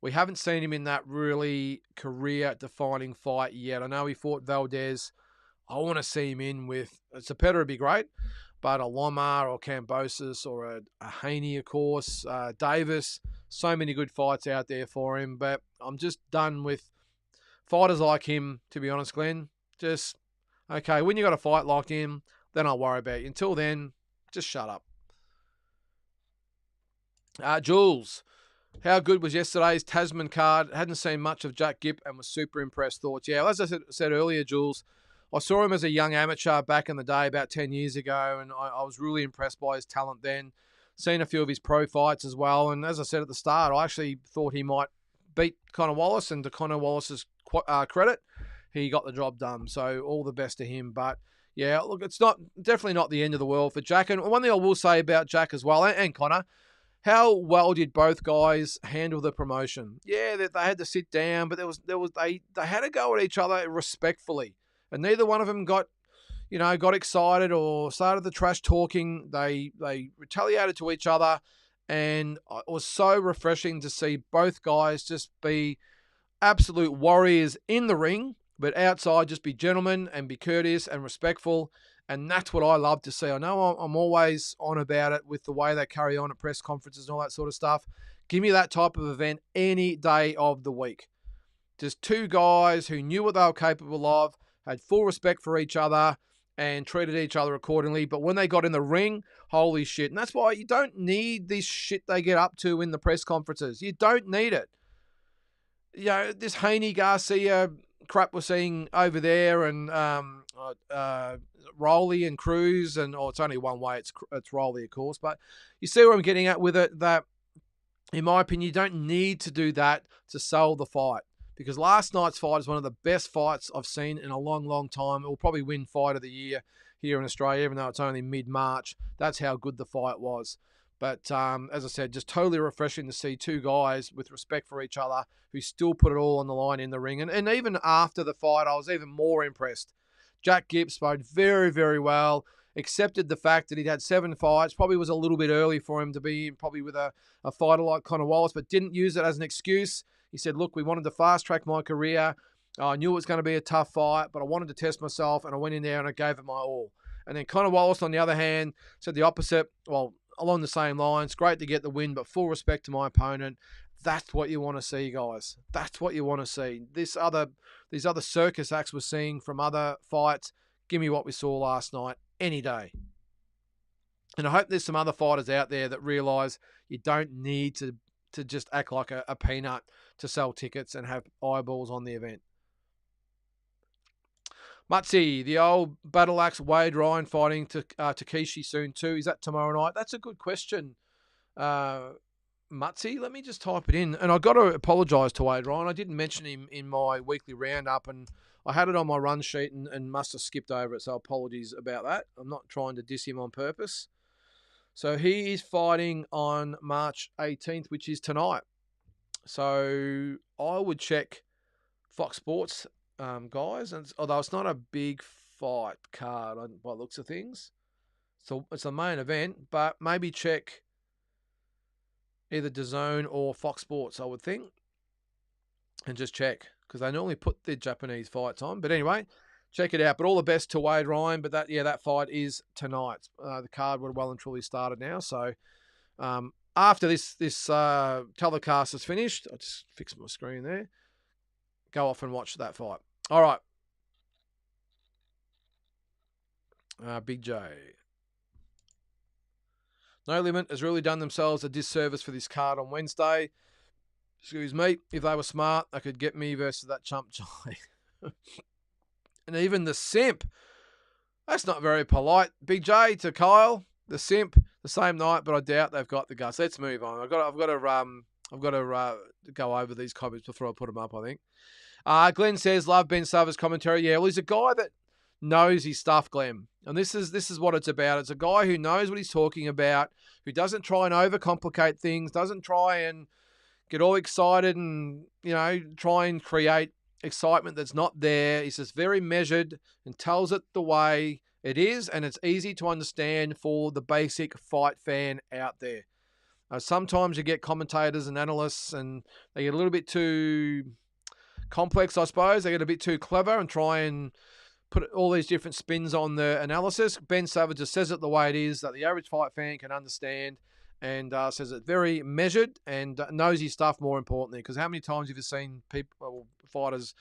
we haven't seen him in that really career-defining fight yet. I know he fought Valdez. I want to see him in with, Zepeda would be great, but a Lomar or Cambosis or a Haney, of course, Davis. So many good fights out there for him, but I'm just done with fighters like him, to be honest, Glenn. Just, okay, when you got a fight like him, then I'll worry about you. Until then, just shut up. Jules, how good was yesterday's Tasman card? Hadn't seen much of Jack Gipp and was super impressed. Thoughts? Yeah, well, as I said earlier, Jules, I saw him as a young amateur back in the day, about 10 years ago, and I was really impressed by his talent then. Seen a few of his pro fights as well, and as I said at the start, I actually thought he might beat Conor Wallace, and to Conor Wallace's credit, he got the job done. So all the best to him. But yeah, look, it's definitely not the end of the world for Jack. And one thing I will say about Jack as well, and Conor, how well did both guys handle the promotion? Yeah, they had to sit down, but they had to go at each other respectfully, and neither one of them got excited or started the trash talking. They retaliated to each other, and it was so refreshing to see both guys just be absolute warriors in the ring, but outside just be gentlemen and be courteous and respectful. And that's what I love to see. I know I'm always on about it with the way they carry on at press conferences and all that sort of stuff. Give me that type of event any day of the week. Just two guys who knew what they were capable of, had full respect for each other, and treated each other accordingly. But when they got in the ring, holy shit. And that's why you don't need this shit they get up to in the press conferences. You don't need it. You know, this Haney Garcia crap we're seeing over there, and Rowley and Cruz, and it's only one way. It's Rowley, of course. But you see where I'm getting at with it, that in my opinion, you don't need to do that to sell the fight. Because last night's fight is one of the best fights I've seen in a long, long time. It will probably win Fight of the Year here in Australia, even though it's only mid-March. That's how good the fight was. But as I said, just totally refreshing to see two guys with respect for each other who still put it all on the line in the ring. And even after the fight, I was even more impressed. Jack Gibbs spoke very, very well, accepted the fact that he'd had 7 fights. Probably was a little bit early for him to be probably with a fighter like Conor Wallace, but didn't use it as an excuse. He said, look, we wanted to fast-track my career. I knew it was going to be a tough fight, but I wanted to test myself, and I went in there and I gave it my all. And then Conor Wallace, on the other hand, said the opposite. Well, along the same lines, great to get the win, but full respect to my opponent. That's what you want to see, guys. That's what you want to see. These other circus acts we're seeing from other fights, give me what we saw last night any day. And I hope there's some other fighters out there that realise you don't need to just act like a peanut to sell tickets and have eyeballs on the event. Mutsy, the old battle axe Wade Ryan fighting Takeshi soon too. Is that tomorrow night? That's a good question, Mutsy. Let me just type it in. And I've got to apologise to Wade Ryan. I didn't mention him in my weekly roundup, and I had it on my run sheet and must have skipped over it, so apologies about that. I'm not trying to diss him on purpose. So he is fighting on March 18th, which is tonight. So I would check Fox Sports, guys. And although it's not a big fight card by the looks of things, so it's a main event, but maybe check either DAZN or Fox Sports, I would think, and just check, because they normally put their Japanese fights on. But anyway, check it out. But all the best to Wade Ryan. But that fight is tonight. The card would well and truly started now. So after this telecast is finished, I'll just fix my screen there. Go off and watch that fight. All right. Big J. No Limit has really done themselves a disservice for this card on Wednesday. Excuse me. If they were smart, they could get me versus that chump Jai. And even the simp. That's not very polite. Big J to Kyle, the simp, the same night, but I doubt they've got the guts. Let's move on. I've got to go over these comments before I put them up, I think. Glenn says, love Ben Sava's commentary. Yeah, well, he's a guy that knows his stuff, Glenn. And this is what it's about. It's a guy who knows what he's talking about, who doesn't try and overcomplicate things, doesn't try and get all excited and, try and create excitement that's not there. He's just very measured and tells it the way it is, and it's easy to understand for the basic fight fan out there. Sometimes you get commentators and analysts, and they get a little bit too complex, I suppose. They get a bit too clever and try and put all these different spins on the analysis. Ben Savage just says it the way it is, that the average fight fan can understand, and says it very measured and knows his stuff, more importantly. Because how many times have you seen fighters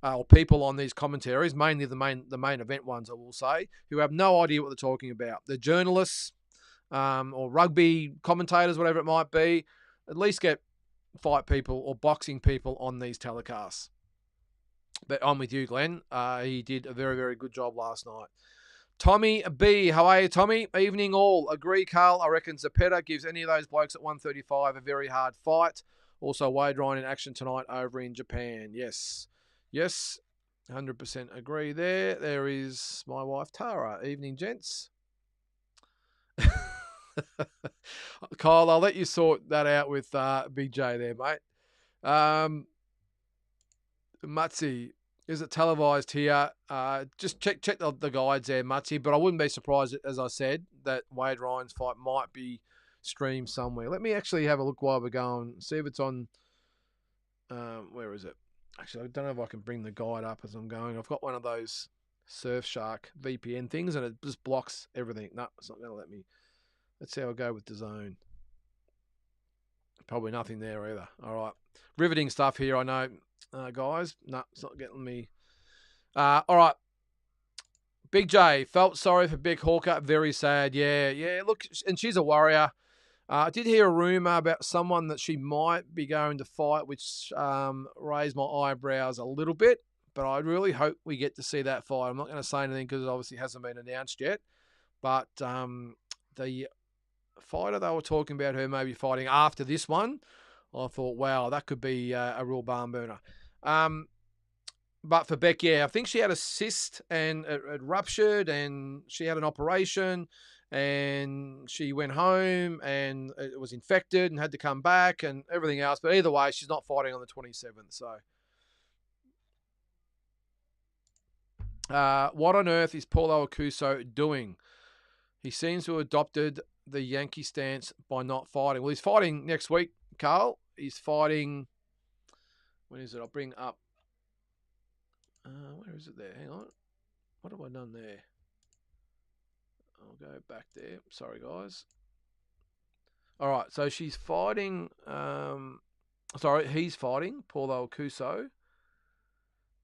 or people on these commentaries, mainly the main event ones, I will say, who have no idea what they're talking about? They're journalists or rugby commentators, whatever it might be. At least get fight people or boxing people on these telecasts. But I'm with you, Glenn. He did a very, very good job last night. Tommy B, how are you, Tommy? Evening all. Agree, Carl. I reckon Zepeda gives any of those blokes at 135 a very hard fight. Also, Wade Ryan in action tonight over in Japan. Yes, 100% agree there. There is my wife, Tara. Evening, gents. Kyle, I'll let you sort that out with Big J there, mate. Mutsy, is it televised here? Just check the guides there, Mutsy. But I wouldn't be surprised, as I said, that Wade Ryan's fight might be streamed somewhere. Let me actually have a look while we're going. See if it's on. Where is it? Actually, I don't know if I can bring the guide up as I'm going. I've got one of those Surfshark VPN things, and it just blocks everything. No, it's not going to let me. Let's see how I go with DAZN. Probably nothing there either. All right. Riveting stuff here, I know. Guys, no, it's not getting me. All right. Big J felt sorry for Beck Hawker. Very sad. Yeah. Look, and she's a warrior. I did hear a rumor about someone that she might be going to fight, which raised my eyebrows a little bit. But I really hope we get to see that fight. I'm not going to say anything because it obviously hasn't been announced yet. But the fighter they were talking about, her maybe fighting after this one, I thought, wow, that could be a real barn burner. But for Beck, yeah, I think she had a cyst and it ruptured and she had an operation and she went home and it was infected and had to come back and everything else. But either way, she's not fighting on the 27th. So what on earth is Paulo Acuso doing? He seems to have adopted the Yankee stance by not fighting. Well, he's fighting next week, Carl. He's fighting. When is it? I'll bring up. Where is it there? Hang on. What have I done there? I'll go back there. Sorry, guys. All right. So she's fighting. He's fighting Paulo Acuso.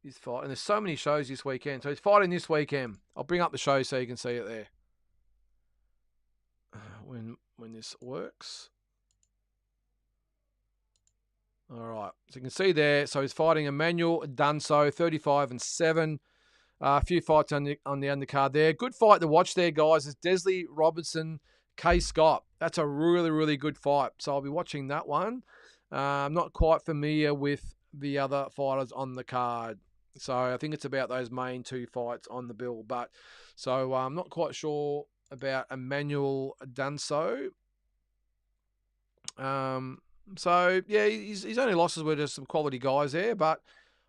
He's fighting. There's so many shows this weekend. So he's fighting this weekend. I'll bring up the show so you can see it there. When this works. All right, so you can see there. So he's fighting Emmanuel Dunso, 35-7. A few fights on the undercard there. Good fight to watch there, guys. It's Desley Robertson, K. Scott. That's a really, really good fight. So I'll be watching that one. I'm not quite familiar with the other fighters on the card. So I think it's about those main two fights on the bill. But so I'm not quite sure about Emmanuel Dunso. So yeah, his only losses were just some quality guys there, but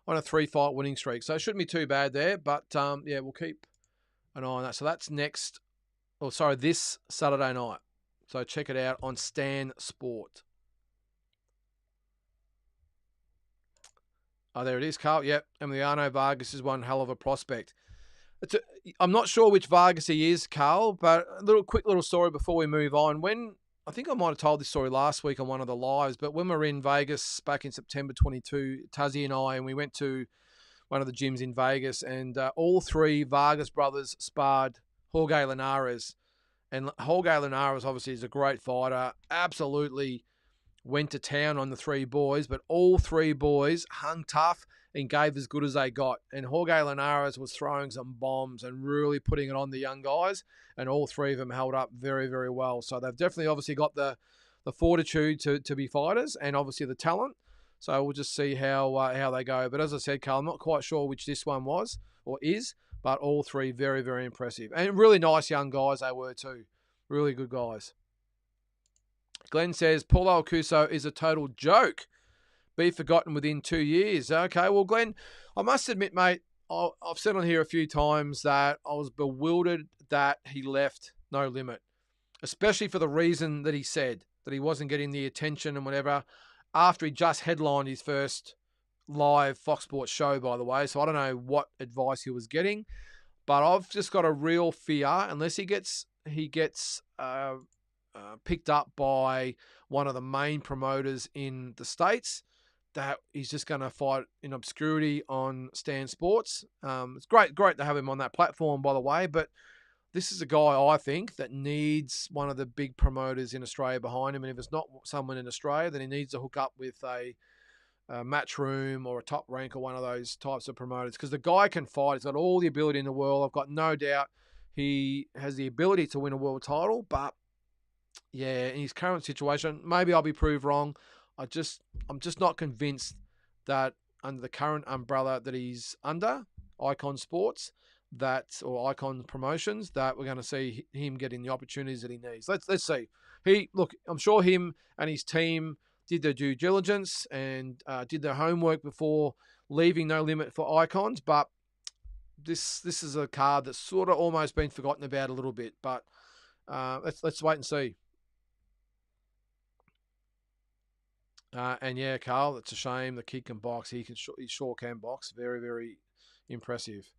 on a 3-fight winning streak. So it shouldn't be too bad there. But yeah, we'll keep an eye on that. So that's this Saturday night. So check it out on Stan Sport. Oh, there it is, Carl. Yep, Emiliano Vargas is one hell of a prospect. I'm not sure which Vargas he is, Carl, but a quick little story before we move on. I think I might have told this story last week on one of the lives, but when we were in Vegas back in September 22, Tazzy and we went to one of the gyms in Vegas, and all three Vargas brothers sparred Jorge Linares. And Jorge Linares obviously is a great fighter, absolutely went to town on the three boys, but all three boys hung tough and gave as good as they got. And Jorge Linares was throwing some bombs and really putting it on the young guys, and all three of them held up very, very well. So they've definitely obviously got the fortitude to be fighters and obviously the talent. So we'll just see how they go. But as I said, Carl, I'm not quite sure which this one was or is, but all three very, very impressive. And really nice young guys they were too. Really good guys. Glenn says, Paulo Acuso is a total joke. Be forgotten within 2 years. Okay, well, Glenn, I must admit, mate, I've said on here a few times that I was bewildered that he left No Limit, especially for the reason that he said, that he wasn't getting the attention and whatever, after he just headlined his first live Fox Sports show, by the way. So I don't know what advice he was getting, but I've just got a real fear, unless he gets picked up by one of the main promoters in the States, that he's just going to fight in obscurity on Stan Sports. It's great to have him on that platform, by the way, but this is a guy, I think, that needs one of the big promoters in Australia behind him, and if it's not someone in Australia, then he needs to hook up with a Matchroom or a Top Rank or one of those types of promoters, because the guy can fight. He's got all the ability in the world. I've got no doubt he has the ability to win a world title, but yeah, in his current situation, maybe I'll be proved wrong. I'm just not convinced that under the current umbrella that he's under, Icon Sports, or Icon Promotions, that we're going to see him getting the opportunities that he needs. Let's see. I'm sure him and his team did their due diligence and did their homework before leaving No Limit for Icons, but this is a card that's sort of almost been forgotten about a little bit. But let's wait and see. And yeah, Carl, it's a shame the kid can box. He sure can box. Very, very impressive.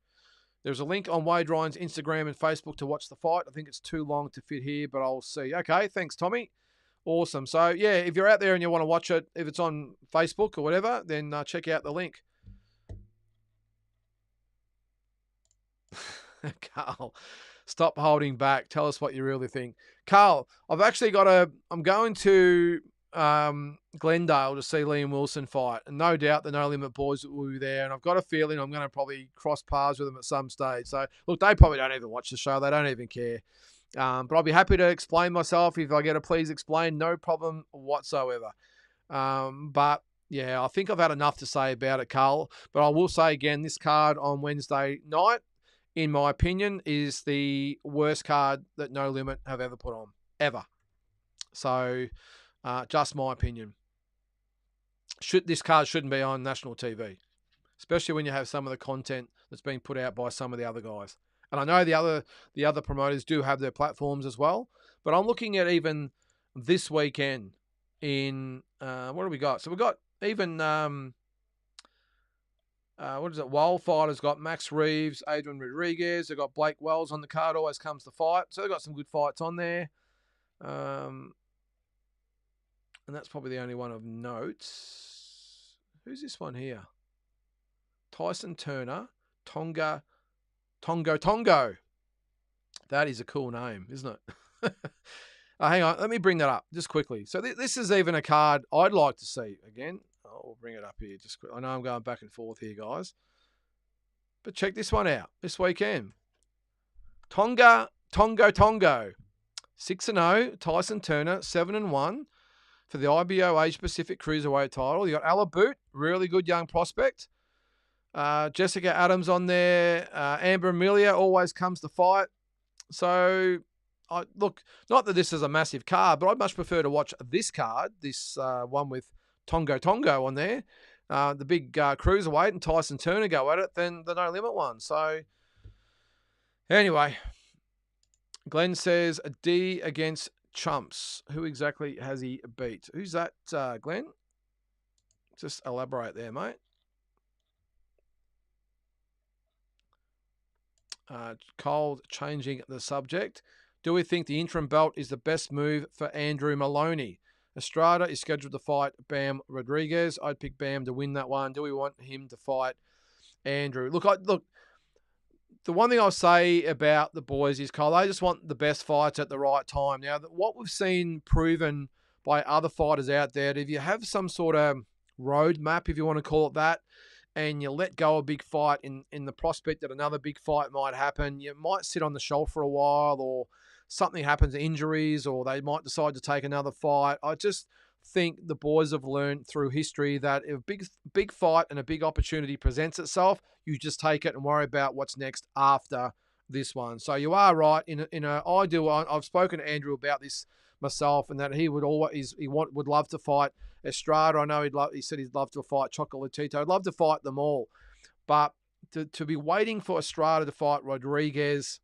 There's a link on Wade Ryan's Instagram and Facebook to watch the fight. I think it's too long to fit here, but I'll see. Okay, thanks, Tommy. Awesome. So, yeah, if you're out there and you want to watch it, if it's on Facebook or whatever, then check out the link. Carl, stop holding back. Tell us what you really think. Carl, I'm going to Glendale to see Liam Wilson fight. And no doubt the No Limit boys will be there. And I've got a feeling I'm going to probably cross paths with them at some stage. So, look, they probably don't even watch the show. They don't even care. But I'll be happy to explain myself. If I get a please explain, no problem whatsoever. But yeah, I think I've had enough to say about it, Carl. But I will say again, this card on Wednesday night, in my opinion, is the worst card that No Limit have ever put on, ever. So, just my opinion. This card shouldn't be on national TV, especially when you have some of the content that's being put out by some of the other guys. And I know the other promoters do have their platforms as well, but I'm looking at even this weekend in what do we got? So we've got even what is it? Wildfighter's got Max Reeves, Adrian Rodriguez. They've got Blake Wells on the card. Always comes to fight. So they've got some good fights on there. And that's probably the only one of note. Who's this one here? Tyson Turner, Tongo. That is a cool name, isn't it? Hang on, let me bring that up just quickly. So this is even a card I'd like to see again. I'll bring it up here just quick. I know I'm going back and forth here, guys. But check this one out this weekend. Tongo. 6-0, Tyson Turner, 7-1 for the IBO Asia Pacific Cruiserweight title. You got Alaboot, really good young prospect. Jessica Adams on there. Amber Amelia always comes to fight. So, look, not that this is a massive card, but I'd much prefer to watch this card, this one with Tongo on there, the big cruiserweight, and Tyson Turner go at it, than the No Limit one. So, anyway, Glenn says a D against Chumps. Who exactly has he beat? Who's that, Glenn? Just elaborate there, mate. Cold changing the subject. Do we think the interim belt is the best move for Andrew Maloney? Estrada is scheduled to fight Bam Rodriguez. I'd pick Bam to win that one. Do we want him to fight Andrew? Look. The one thing I'll say about the boys is, Kyle, they just want the best fights at the right time. Now, what we've seen proven by other fighters out there, if you have some sort of roadmap, if you want to call it that, and you let go a big fight in the prospect that another big fight might happen, you might sit on the shelf for a while, or something happens, injuries, or they might decide to take another fight. I just think the boys have learned through history that if a big fight and a big opportunity presents itself, you just take it and worry about what's next after this one. So you are right. In an ideal, I've spoken to Andrew about this myself, and that he would love to fight Estrada. I know he said he'd love to fight Chocolatito. I'd love to fight them all, but to be waiting for Estrada to fight Rodriguez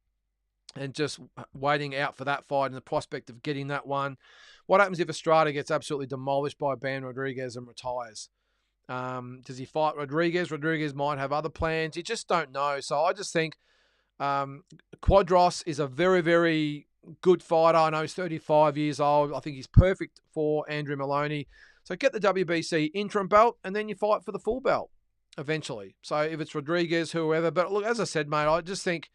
and just waiting out for that fight and the prospect of getting that one. What happens if Estrada gets absolutely demolished by Bam Rodriguez and retires? Does he fight Rodriguez? Rodriguez might have other plans. You just don't know. So I just think Quadros is a very, very good fighter. I know he's 35 years old. I think he's perfect for Andrew Maloney. So get the WBC interim belt, and then you fight for the full belt eventually. So if it's Rodriguez, whoever. But look, as I said, mate, I just think,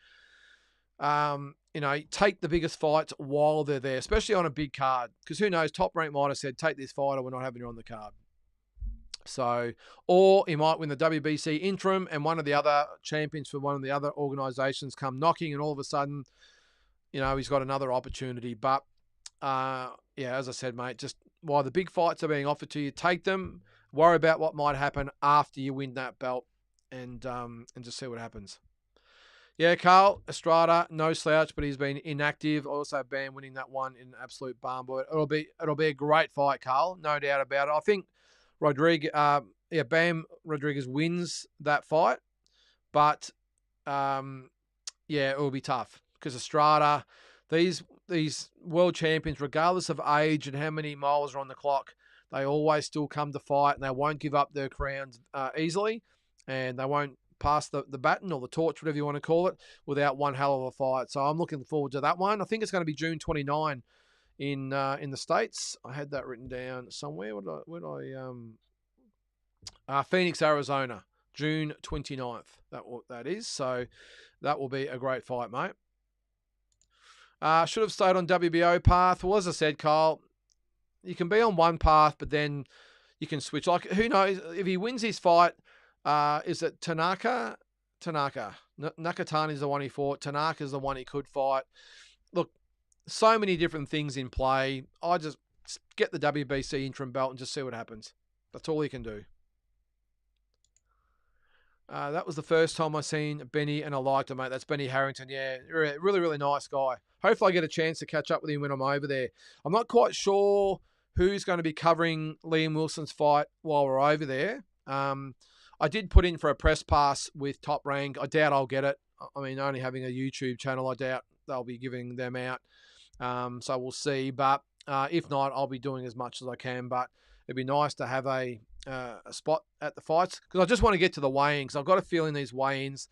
take the biggest fights while they're there, especially on a big card. Because who knows, Top Rank might have said, take this fighter, we're not having you on the card. So, or he might win the WBC interim, and one of the other champions for one of the other organisations come knocking, and all of a sudden, he's got another opportunity. But, as I said, mate, just while the big fights are being offered to you, take them, worry about what might happen after you win that belt, and just see what happens. Yeah, Carl, Estrada, no slouch, but he's been inactive. Also, Bam winning that one in an absolute barn boy. It'll be a great fight, Carl, no doubt about it. I think Bam Rodriguez wins that fight, but it will be tough because Estrada, these world champions, regardless of age and how many miles are on the clock, they always still come to fight, and they won't give up their crowns easily, and they won't pass the baton or the torch, whatever you want to call it, without one hell of a fight. So I'm looking forward to that one. I think it's going to be June 29 in the States. I had that written down somewhere. Phoenix, Arizona, June 29th. That is. So That will be a great fight, mate. Should have stayed on WBO path. Well, as I said, Kyle, you can be on one path, but then you can switch. Like, who knows? If he wins his fight, is it Tanaka? Nakatani is the one he fought. Tanaka is the one he could fight. Look, so many different things in play. I just get the WBC interim belt and just see what happens. That's all he can do. That was the first time I seen Benny, and I liked him, mate. That's Benny Harrington. Yeah, really, really nice guy. Hopefully I get a chance to catch up with him when I'm over there. I'm not quite sure who's going to be covering Liam Wilson's fight while we're over there. I did put in for a press pass with Top Rank. I doubt I'll get it. I mean, only having a YouTube channel, I doubt they'll be giving them out. So we'll see. But if not, I'll be doing as much as I can. But it'd be nice to have a spot at the fights, because I just want to get to the weigh-ins. I've got a feeling these weigh-ins,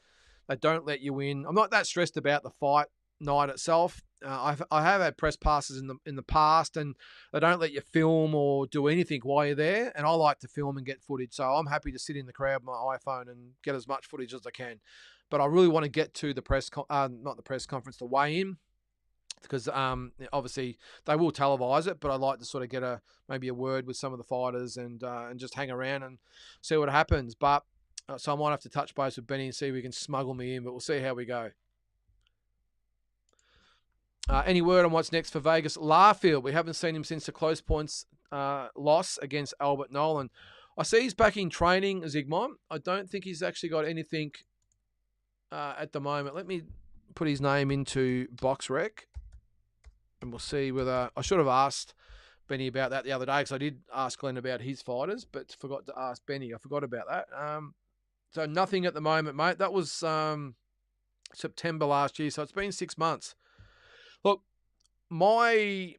they don't let you in. I'm not that stressed about the fight night itself. I have had press passes in the past, and they don't let you film or do anything while you're there. And I like to film and get footage, so I'm happy to sit in the crowd with my iPhone and get as much footage as I can. But I really want to get to the the weigh-in, because obviously they will televise it, but I'd like to sort of get maybe a word with some of the fighters and just hang around and see what happens. But so I might have to touch base with Benny and see if we can smuggle me in, but we'll see how we go. Any word on what's next for Vegas? Larfield, we haven't seen him since the close points loss against Albert Nolan. I see he's back in training, Zygmunt. I don't think he's actually got anything at the moment. Let me put his name into BoxRec, and we'll see whether... I should have asked Benny about that the other day, because I did ask Glenn about his fighters, but forgot to ask Benny. I forgot about that. So nothing at the moment, mate. That was September last year, so it's been 6 months. Look, my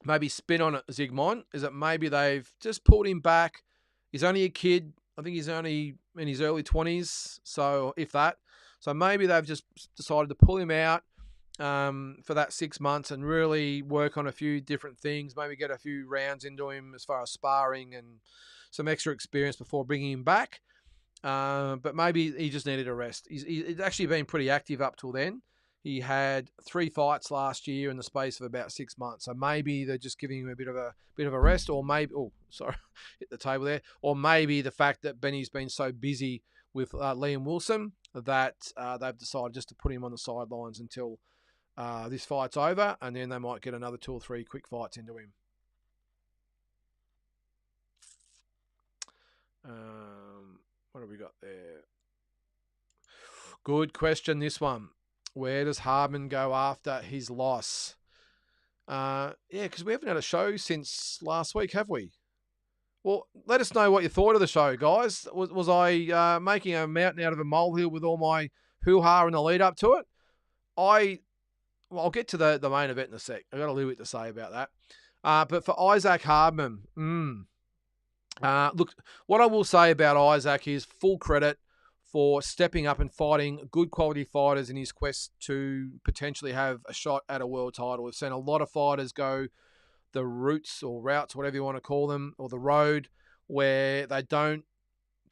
maybe spin on it, Zygmunt, is that maybe they've just pulled him back. He's only a kid. I think he's only in his early 20s, so if that. So maybe they've just decided to pull him out for that 6 months and really work on a few different things, maybe get a few rounds into him as far as sparring and some extra experience before bringing him back. But maybe he just needed a rest. He's actually been pretty active up till then. He had 3 fights last year in the space of about 6 months. So maybe they're just giving him a bit of a rest, or maybe, hit the table there, or maybe the fact that Benny's been so busy with Liam Wilson that they've decided just to put him on the sidelines until this fight's over, and then they might get another 2 or 3 quick fights into him. What have we got there? Good question, this one. Where does Hardman go after his loss? Yeah, because we haven't had a show since last week, have we? Well, let us know what you thought of the show, guys. Was I making a mountain out of a molehill with all my hoo-ha in the lead up to it? I'll get to the main event in a sec. I've got a little bit to say about that. But for Isaac Hardman, look, what I will say about Isaac is full credit for stepping up and fighting good quality fighters in his quest to potentially have a shot at a world title. We've seen a lot of fighters go the routes, whatever you want to call them, or the road, where they don't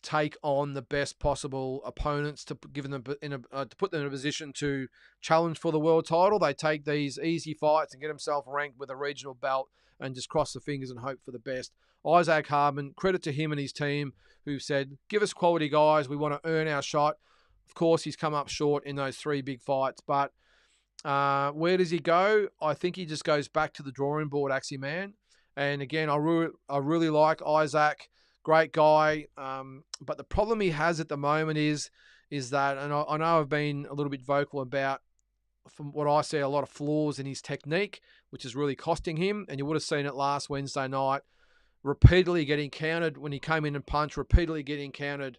take on the best possible opponents to give them to put them in a position to challenge for the world title. They take these easy fights and get themselves ranked with a regional belt and just cross the fingers and hope for the best. Isaac Hardman, credit to him and his team, who said, give us quality guys, we want to earn our shot. Of course, he's come up short in those 3 big fights, but where does he go? I think he just goes back to the drawing board, Axie Man. And again, I really like Isaac. Great guy. But the problem he has at the moment is that, and I know I've been a little bit vocal about, from what I see, a lot of flaws in his technique, which is really costing him. And you would have seen it last Wednesday night, repeatedly getting countered when he came in and punched, repeatedly getting countered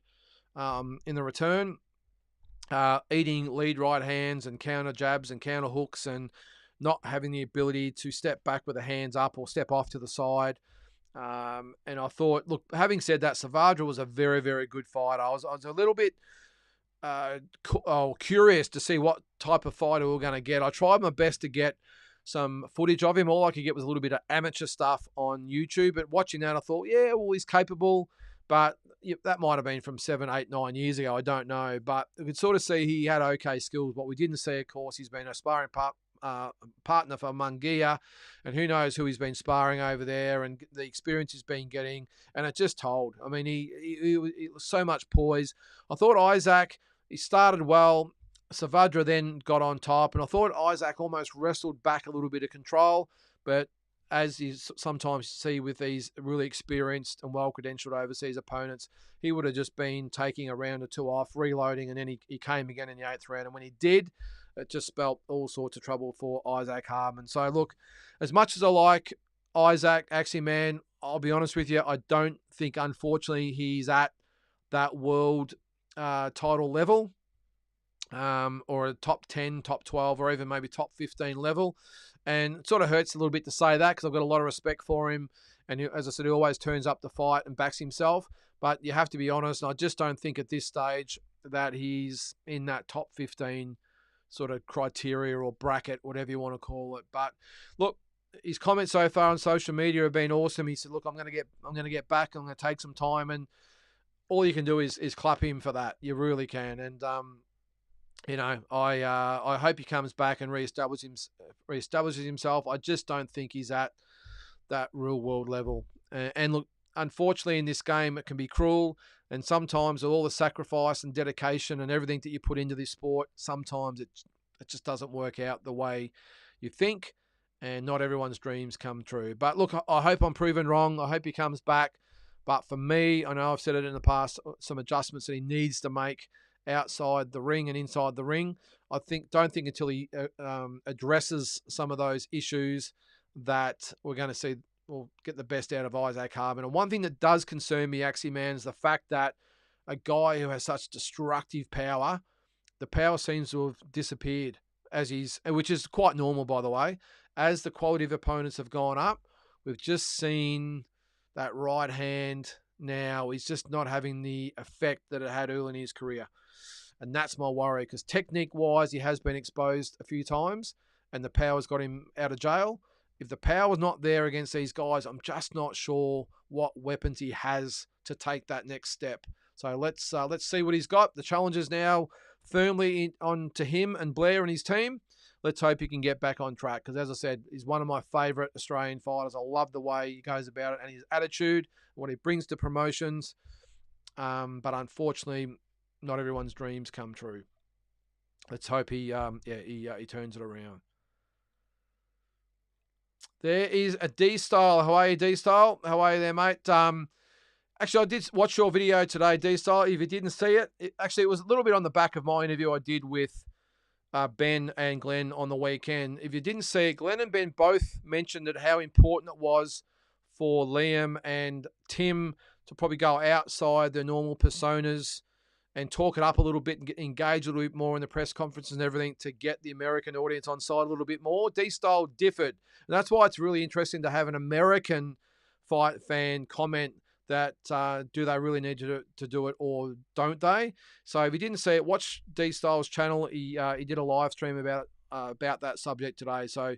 in the return, eating lead right hands and counter jabs and counter hooks, and not having the ability to step back with the hands up or step off to the side. And I thought, look, having said that, Savadra was a very, very good fighter. I was a little bit curious to see what type of fighter we were going to get. I tried my best to get some footage of him. All I could get was a little bit of amateur stuff on YouTube. But watching that, I thought, yeah, well, he's capable. But that might have been from 7, 8, 9 years ago. I don't know. But we could sort of see he had okay skills. What we didn't see, of course, he's been a sparring partner for Mungia, and who knows who he's been sparring over there and the experience he's been getting. And it just told. I mean, he was so much poise. I thought Isaac, he started well. Savadra then got on top, and I thought Isaac almost wrestled back a little bit of control, but as you sometimes see with these really experienced and well-credentialed overseas opponents, he would have just been taking a round or two off, reloading, and then he came again in the 8th round. And when he did, it just spelt all sorts of trouble for Isaac Harmon. So, look, as much as I like Isaac, actually, man, I'll be honest with you, I don't think, unfortunately, he's at that world title level. Or a top 10, top 12, or even maybe top 15 level. And it sort of hurts a little bit to say that because I've got a lot of respect for him. And as I said, he always turns up to fight and backs himself. But you have to be honest, and I just don't think at this stage that he's in that top 15 sort of criteria or bracket, whatever you want to call it. But look, his comments so far on social media have been awesome. He said, look, I'm going to get back. I'm going to take some time. And all you can do is clap him for that. You really can. And, I hope he comes back and reestablishes himself. I just don't think he's at that real world level. And look, unfortunately, in this game, it can be cruel. And sometimes with all the sacrifice and dedication and everything that you put into this sport, sometimes it just doesn't work out the way you think. And not everyone's dreams come true. But look, I hope I'm proven wrong. I hope he comes back. But for me, I know I've said it in the past, some adjustments that he needs to make outside the ring and inside the ring. Don't think until he addresses some of those issues that we're going to see we'll get the best out of Isaac Harmon. And one thing that does concern me, actually, man, is the fact that a guy who has such destructive power, the power seems to have disappeared which is quite normal, by the way. As the quality of opponents have gone up, we've just seen that right hand now. He's just not having the effect that it had early in his career. And that's my worry, because technique-wise, he has been exposed a few times, and the power's got him out of jail. If the power's not there against these guys, I'm just not sure what weapons he has to take that next step. So let's see what he's got. The challenge is now firmly on to him and Blair and his team. Let's hope he can get back on track, because, as I said, he's one of my favourite Australian fighters. I love the way he goes about it and his attitude, what he brings to promotions. But unfortunately, not everyone's dreams come true. Let's hope he turns it around. There is a D-Style. How are you, D-Style? How are you there, mate? Actually, I did watch your video today, D-Style. If you didn't see it, it was a little bit on the back of my interview I did with Ben and Glenn on the weekend. If you didn't see it, Glenn and Ben both mentioned how important it was for Liam and Tim to probably go outside their normal personas and talk it up a little bit and engage a little bit more in the press conferences and everything to get the American audience on side a little bit more. D-Style differed. And that's why it's really interesting to have an American fight fan comment that do they really need to do it or don't they? So if you didn't see it, watch D-Style's channel. He did a live stream about that subject today. So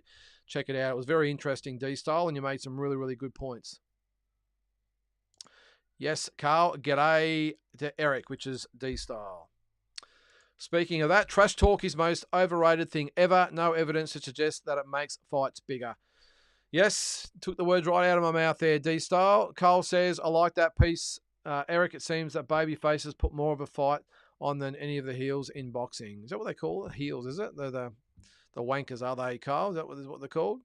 check it out. It was very interesting, D-Style, and you made some really, really good points. Yes, Carl, g'day to Eric, which is D-Style. Speaking of that, trash talk is most overrated thing ever. No evidence to suggest that it makes fights bigger. Yes, took the words right out of my mouth there, D-Style. Carl says, I like that piece. Eric, it seems that baby faces put more of a fight on than any of the heels in boxing. Is that what they call it? Heels, is it? They're the wankers, are they, Carl? Is that what they're called?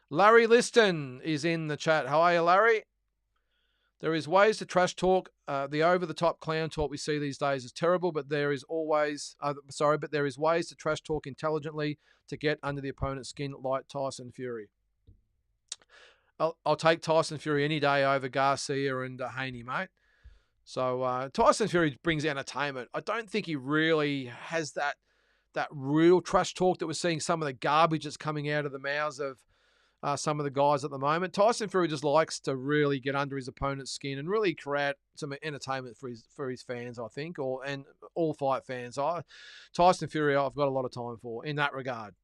Larry Liston is in the chat. How are you, Larry? There is ways to trash talk. The over-the-top clown talk we see these days is terrible, but there is ways to trash talk intelligently to get under the opponent's skin, like Tyson Fury. I'll take Tyson Fury any day over Garcia and Haney, mate. So Tyson Fury brings entertainment. I don't think he really has that real trash talk that we're seeing, some of the garbage that's coming out of the mouths of some of the guys at the moment. Tyson Fury just likes to really get under his opponent's skin and really create some entertainment for his fans, I think, and all fight fans. Tyson Fury, I've got a lot of time for in that regard.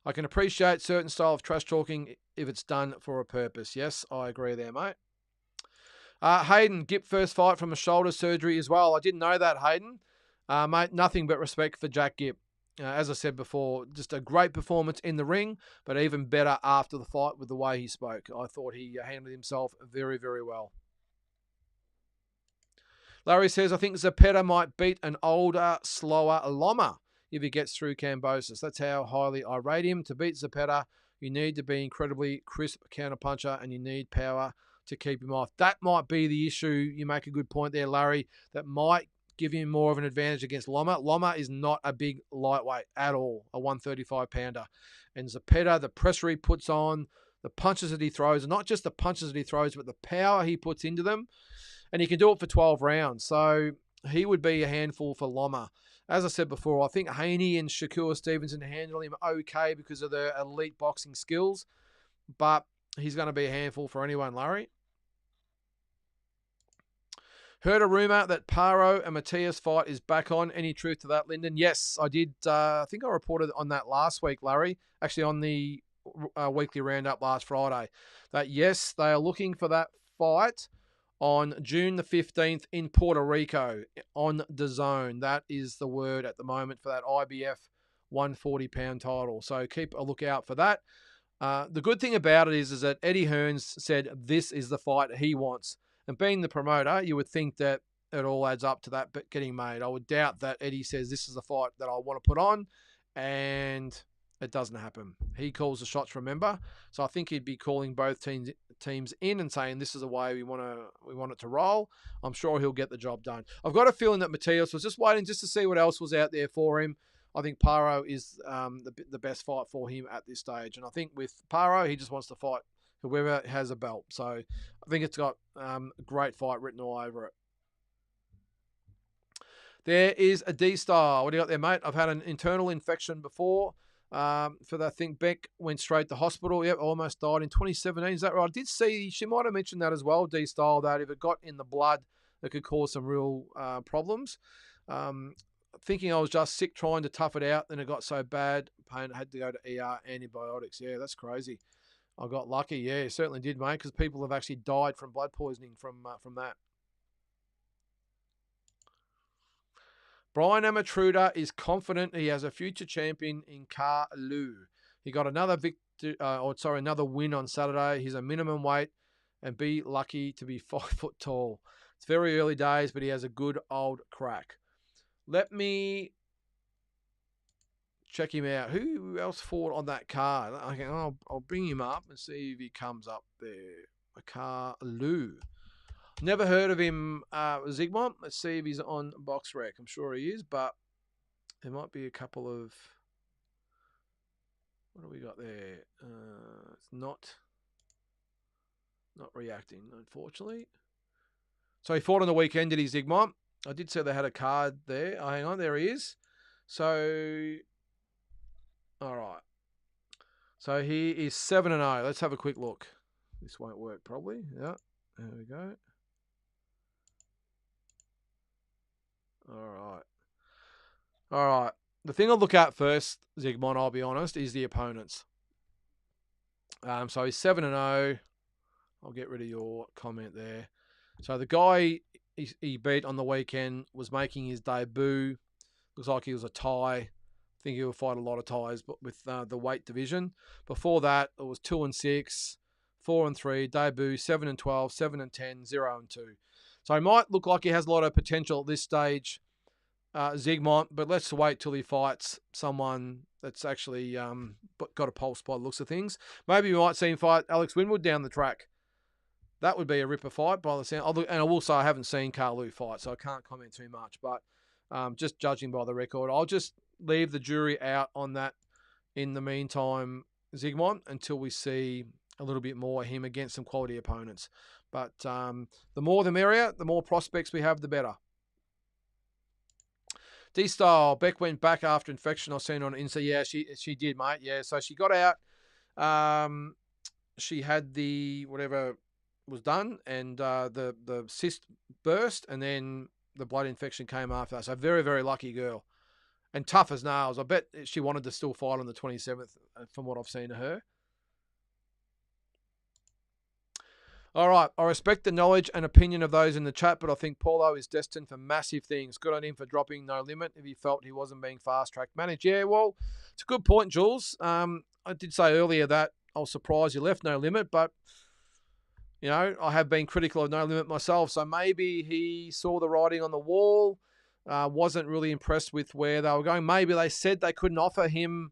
I can appreciate certain style of trash talking if it's done for a purpose. Yes, I agree there, mate. Hayden, Gip first fight from a shoulder surgery as well. I didn't know that, Hayden. Mate, nothing but respect for Jack Gip. As I said before, just a great performance in the ring, but even better after the fight with the way he spoke. I thought he handled himself very, very well. Larry says, I think Zepeda might beat an older, slower Loma if he gets through Cambosis. That's how highly I rate him. To beat Zepeda, you need to be incredibly crisp counterpuncher and you need power to keep him off. That might be the issue. You make a good point there, Larry. That might give him more of an advantage against Loma. Loma is not a big lightweight at all, a 135-pounder. And Zepeda, the pressure he puts on, the punches that he throws, and not just the punches that he throws, but the power he puts into them. And he can do it for 12 rounds. So he would be a handful for Loma. As I said before, I think Haney and Shakur Stevenson handle him okay because of their elite boxing skills. But he's going to be a handful for anyone, Larry. Heard a rumour that Paro and Matias fight is back on. Any truth to that, Lynden? Yes, I did. I think I reported on that last week, Larry. Actually, on the weekly roundup last Friday. That, yes, they are looking for that fight on June the 15th in Puerto Rico on DAZN. That is the word at the moment for that IBF 140-pound title. So keep a lookout for that. The good thing about it is that Eddie Hearns said this is the fight he wants. And being the promoter, you would think that it all adds up to that getting made. I would doubt that Eddie says this is the fight that I want to put on, and it doesn't happen. He calls the shots, remember. So I think he'd be calling both teams in and saying this is the way we want it to roll. I'm sure he'll get the job done. I've got a feeling that Matias was just waiting just to see what else was out there for him. I think Paro is the best fight for him at this stage. And I think with Paro, he just wants to fight whoever has a belt. So I think it's got a great fight written all over it. There is a D-Style. What do you got there, mate? I've had an internal infection before. For that, I think Beck went straight to hospital. Yep, almost died in 2017. Is that right? I did see she might have mentioned that as well, D-Style, that if it got in the blood, it could cause some real problems. Thinking I was just sick trying to tough it out, then it got so bad, pain, I had to go to ER, antibiotics. Yeah, that's crazy. I got lucky. Yeah, certainly did, mate, because people have actually died from blood poisoning from that. Brian Amatruda is confident he has a future champion in Carlu. He got another another win on Saturday. He's a minimum weight and be lucky to be 5 foot tall. It's very early days, but he has a good old crack. Let me check him out. Who else fought on that card? I'll bring him up and see if he comes up there. Carlu. Never heard of him, Zygmunt. Let's see if he's on BoxRec. I'm sure he is, but there might be a couple of... What do we got there? It's not reacting, unfortunately. So he fought on the weekend, did he, Zygmunt? I did say they had a card there. Oh, hang on, there he is. So, all right. So he is 7-0. Let's have a quick look. This won't work probably. Yeah, there we go. All right. The thing I'll look at first, Zygmunt, I'll be honest, is the opponents. So he's 7-0. I'll get rid of your comment there. So the guy he beat on the weekend was making his debut. Looks like he was a Thai. I think he'll fight a lot of Thais, but with the weight division. Before that, it was 2-6, 4-3, debut 7-12, 7-10, 0-2. So he might look like he has a lot of potential at this stage, Zygmunt, but let's wait till he fights someone that's actually got a pulse by the looks of things. Maybe we might see him fight Alex Winwood down the track. That would be a ripper fight by the sound. And I will say I haven't seen Carlu fight, so I can't comment too much. But just judging by the record, I'll just leave the jury out on that in the meantime, Zygmunt, until we see a little bit more of him against some quality opponents. But the more the merrier, the more prospects we have, the better. D-Style, Beck went back after infection. I've seen on Insta. Yeah, she did, mate. Yeah, so she got out. She had the whatever was done, and the cyst burst, and then the blood infection came after that. So very, very lucky girl. And tough as nails. I bet she wanted to still fight on the 27th, from what I've seen of her. All right. I respect the knowledge and opinion of those in the chat, but I think Paulo is destined for massive things. Good on him for dropping No Limit if he felt he wasn't being fast-track managed. Yeah, well, it's a good point, Jules. I did say earlier that I was surprised he left No Limit, but, you know, I have been critical of No Limit myself, so maybe he saw the writing on the wall, wasn't really impressed with where they were going. Maybe they said they couldn't offer him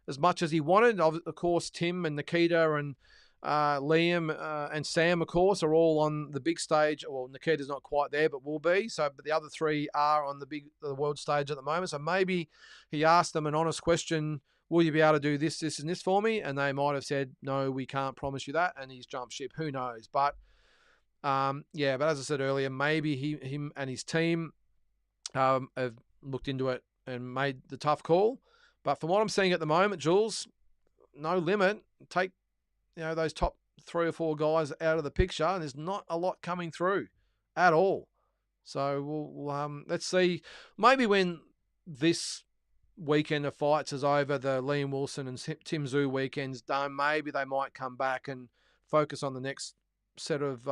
as much as he wanted. Of course, Tim and Nikita and Liam and Sam, of course, are all on the big stage. Well, Nikita's not quite there, but will be. So, but the other three are on the world stage at the moment. So maybe he asked them an honest question: will you be able to do this, this, and this for me? And they might have said, no, we can't promise you that. And he's jumped ship. Who knows? But yeah. But as I said earlier, maybe him and his team have looked into it and made the tough call. But from what I'm seeing at the moment, Jules, No Limit, take those top 3 or 4 guys out of the picture, and there's not a lot coming through at all. So we'll let's see. Maybe when this weekend of fights is over, the Liam Wilson and Tim Tszyu weekend's done, maybe they might come back and focus on the next set of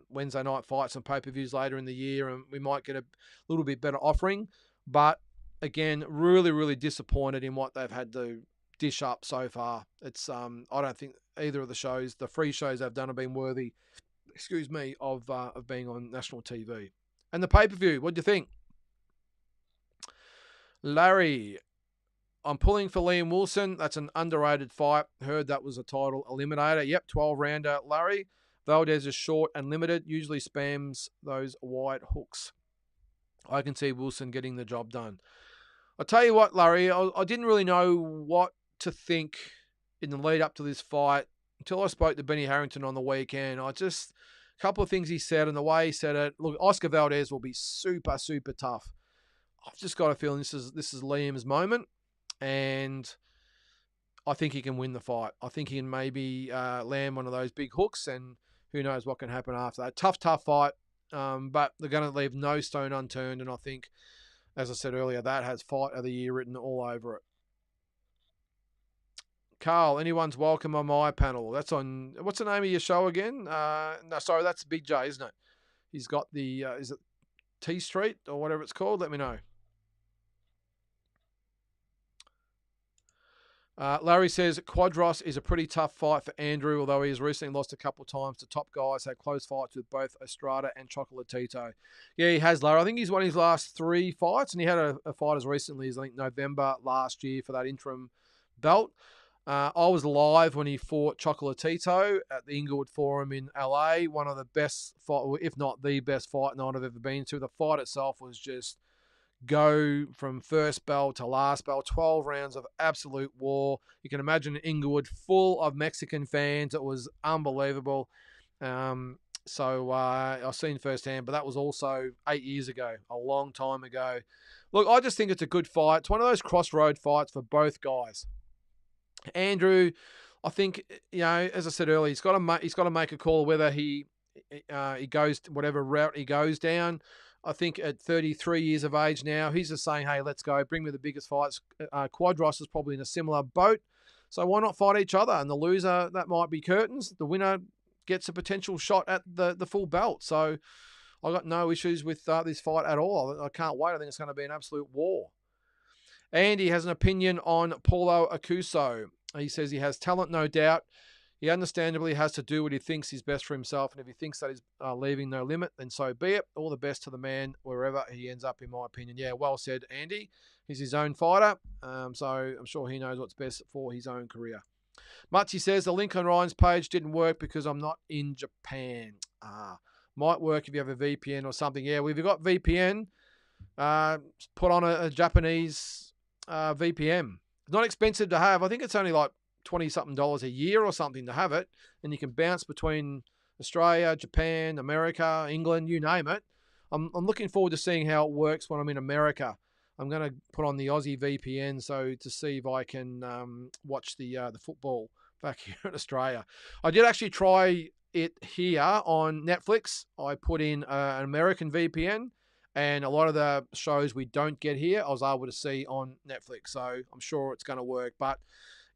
Wednesday night fights and pay-per-views later in the year, and we might get a little bit better offering. But again, really, really disappointed in what they've had to dish up so far. It's I don't think either of the shows, the free shows they've done, have been worthy, of being on national TV. And the pay-per-view, what do you think? Larry, I'm pulling for Liam Wilson. That's an underrated fight. Heard that was a title eliminator. Yep, 12-rounder, Larry. Valdez is short and limited, usually spams those wide hooks. I can see Wilson getting the job done. I'll tell you what, Larry, I didn't really know what to think in the lead up to this fight until I spoke to Benny Harrington on the weekend. A couple of things he said and the way he said it. Look, Oscar Valdez will be super, super tough. I've just got a feeling this is Liam's moment, and I think he can win the fight. I think he can maybe land one of those big hooks, and who knows what can happen after that. Tough fight, but they're going to leave no stone unturned, and I think, as I said earlier, that has Fight of the Year written all over it. Carl, anyone's welcome on my panel. That's on, what's the name of your show again? No, sorry, that's Big J, isn't it? He's got the, is it T Street or whatever it's called? Let me know. Larry says Quadros is a pretty tough fight for Andrew, although he has recently lost a couple of times to top guys, had close fights with both Estrada and Chocolatito. Yeah, he has, Larry. I think he's won his last 3 fights, and he had a fight as recently as, I think, November last year for that interim belt. I was live when he fought Chocolatito at the Inglewood Forum in LA. One of the best fight, if not the best fight night I've ever been to. The fight itself was just go from first bell to last bell, 12 rounds of absolute war. You can imagine Inglewood full of Mexican fans. It was unbelievable. So I've seen firsthand, but that was also 8 years ago, a long time ago. Look, I just think it's a good fight. It's one of those crossroad fights for both guys. Andrew, I think, as I said earlier, he's got to make a call whether he goes whatever route he goes down. I think at 33 years of age now, he's just saying, hey, let's go, bring me the biggest fights. Quadros is probably in a similar boat, so why not fight each other? And the loser, that might be curtains. The winner gets a potential shot at the full belt. So I got no issues with this fight at all. I can't wait. I think it's going to be an absolute war. Andy has an opinion on Paulo Acuso. He says he has talent, no doubt. He understandably has to do what he thinks is best for himself, and if he thinks that he's leaving No Limit, then so be it. All the best to the man wherever he ends up, in my opinion. Yeah, well said, Andy. He's his own fighter, so I'm sure he knows what's best for his own career. Mutzi says the link on Ryan's page didn't work because I'm not in Japan. Might work if you have a VPN or something. Yeah, we've got VPN. Put on a Japanese VPN. It's not expensive to have. I think it's only like $20-something a year or something to have it, and you can bounce between Australia, Japan, America, England, you name it. I'm looking forward to seeing how it works when I'm in America. I'm going to put on the Aussie VPN so to see if I can watch the football back here in Australia. I did actually try it here on Netflix. I put in an American VPN, and a lot of the shows we don't get here, I was able to see on Netflix. So I'm sure it's going to work. But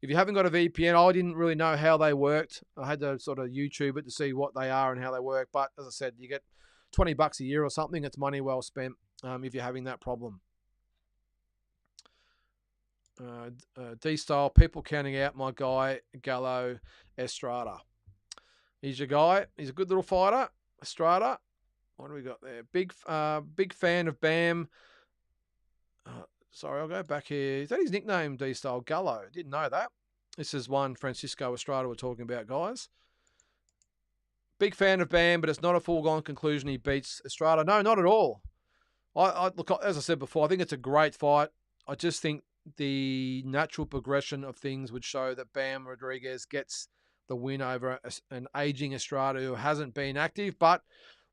If you haven't got a VPN, I didn't really know how they worked. I had to sort of YouTube it to see what they are and how they work. But as I said, you get $20 a year or something. It's money well spent if you're having that problem. D-Style, people counting out my guy, Gallo Estrada. He's your guy. He's a good little fighter. Estrada. What do we got there? Big fan of Bam. Sorry, I'll go back here. Is that his nickname, D-Style? Gallo. Didn't know that. This is one Francisco Estrada we're talking about, guys. Big fan of Bam, but it's not a foregone conclusion he beats Estrada. No, not at all. Look, as I said before, I think it's a great fight. I just think the natural progression of things would show that Bam Rodriguez gets the win over an aging Estrada who hasn't been active, but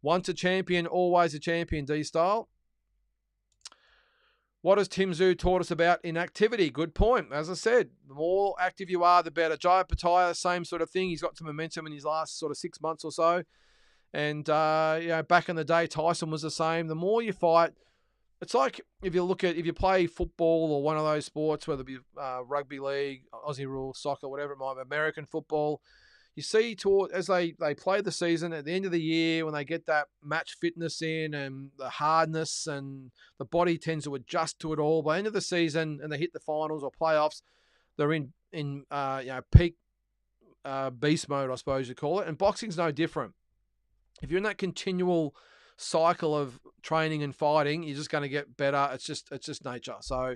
once a champion, always a champion, D-Style. What has Tim Tszyu taught us about inactivity? Good point. As I said, the more active you are, the better. Jaya Pataya, same sort of thing. He's got some momentum in his last sort of 6 months or so. And, back in the day, Tyson was the same. The more you fight, it's like if you play football or one of those sports, whether it be rugby league, Aussie rules, soccer, whatever it might be, American football, you see as they play the season, at the end of the year, when they get that match fitness in and the hardness and the body tends to adjust to it all, by the end of the season and they hit the finals or playoffs, they're in peak beast mode, I suppose you call it. And boxing's no different. If you're in that continual cycle of training and fighting, you're just going to get better. It's just nature. So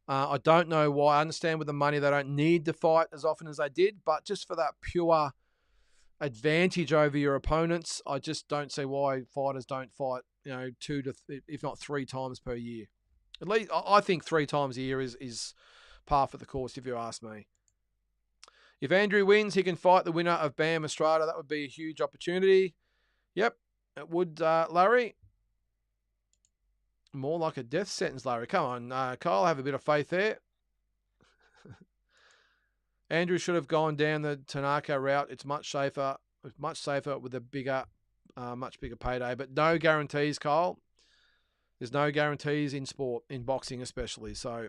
I don't know why. I understand with the money they don't need to fight as often as they did, but just for that pure advantage over your opponents, I just don't see why fighters don't fight, 2 to if not 3 times per year. At least I think 3 times a year is par for the course, if you ask me. If Andrew wins, he can fight the winner of Bam Estrada. That would be a huge opportunity. Yep, it would, Larry. More like a death sentence, Larry. Come on, Kyle, have a bit of faith there. Andrew should have gone down the Tanaka route. It's much safer with a much bigger payday. But no guarantees, Kyle. There's no guarantees in sport, in boxing especially. So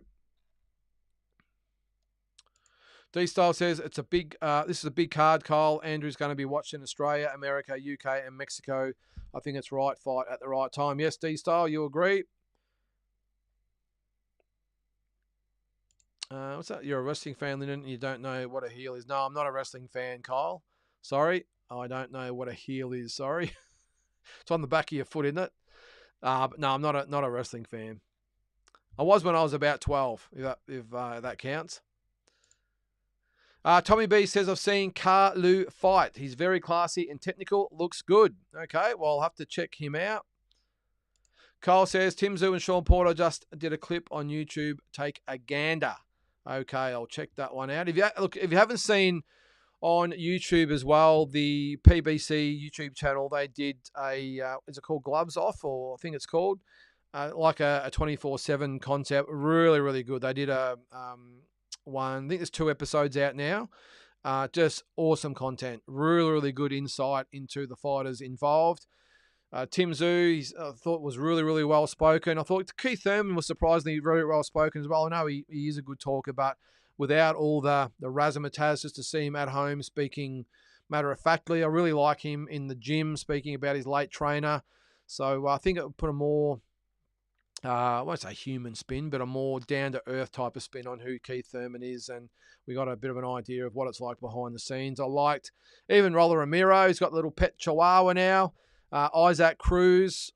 D-Style says it's a big. This is a big card, Kyle. Andrew's going to be watching Australia, America, UK, and Mexico. I think it's right fight at the right time. Yes, D-Style, you agree? What's that? You're a wrestling fan, Lynden, and you don't know what a heel is. No, I'm not a wrestling fan, Kyle. Sorry. I don't know what a heel is. Sorry. It's on the back of your foot, isn't it? But no, I'm not a wrestling fan. I was when I was about 12, if that counts. Tommy B says, I've seen Carlu fight. He's very classy and technical. Looks good. Okay, well, I'll have to check him out. Kyle says, Tim Tszyu and Sean Porter just did a clip on YouTube. Take a gander. Okay, I'll check that one out. If you haven't seen on YouTube as well, the PBC YouTube channel, they did is it called Gloves Off? Or I think it's called. Like a 24/7 concept. Really, really good. They did one. I think there's 2 episodes out now. Just awesome content. Really, really good insight into the fighters involved. Tim Tszyu, I thought was really, really well spoken. I thought Keith Thurman was surprisingly very well spoken as well. I know he is a good talker, but without all the razzmatazz, just to see him at home speaking matter of factly. I really like him in the gym speaking about his late trainer. So I think it would put a more I won't say human spin, but a more down-to-earth type of spin on who Keith Thurman is, and we got a bit of an idea of what it's like behind the scenes. I liked even Roller Ramiro. He's got a little pet chihuahua now. Isaac Cruz,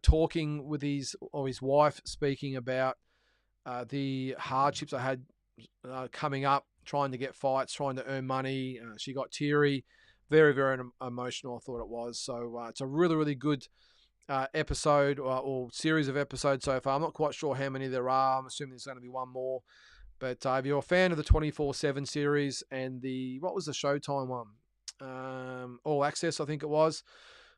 talking with his wife, speaking about the hardships I had coming up, trying to get fights, trying to earn money. She got teary, very, very emotional, I thought it was. So it's a really, really good episode or series of episodes so far. I'm not quite sure how many there are. I'm assuming there's going to be one more. But if you're a fan of the 24/7 series and what was the Showtime one? All Access, I think it was.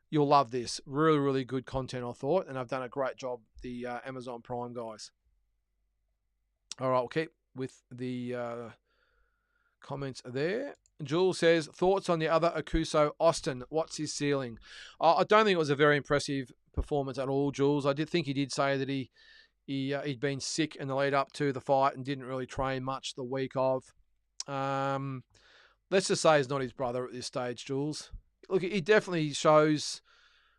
You'll love this. Really, really good content, I thought. And I've done a great job, the Amazon Prime guys. All right, we'll keep with the comments there. Jules says, thoughts on the other Akuso, Austin. What's his ceiling? I don't think it was a very impressive performance at all, Jules. I did think he did say that he He'd been sick in the lead up to the fight and didn't really train much the week of. Let's just say he's not his brother at this stage, Jules. Look, he definitely shows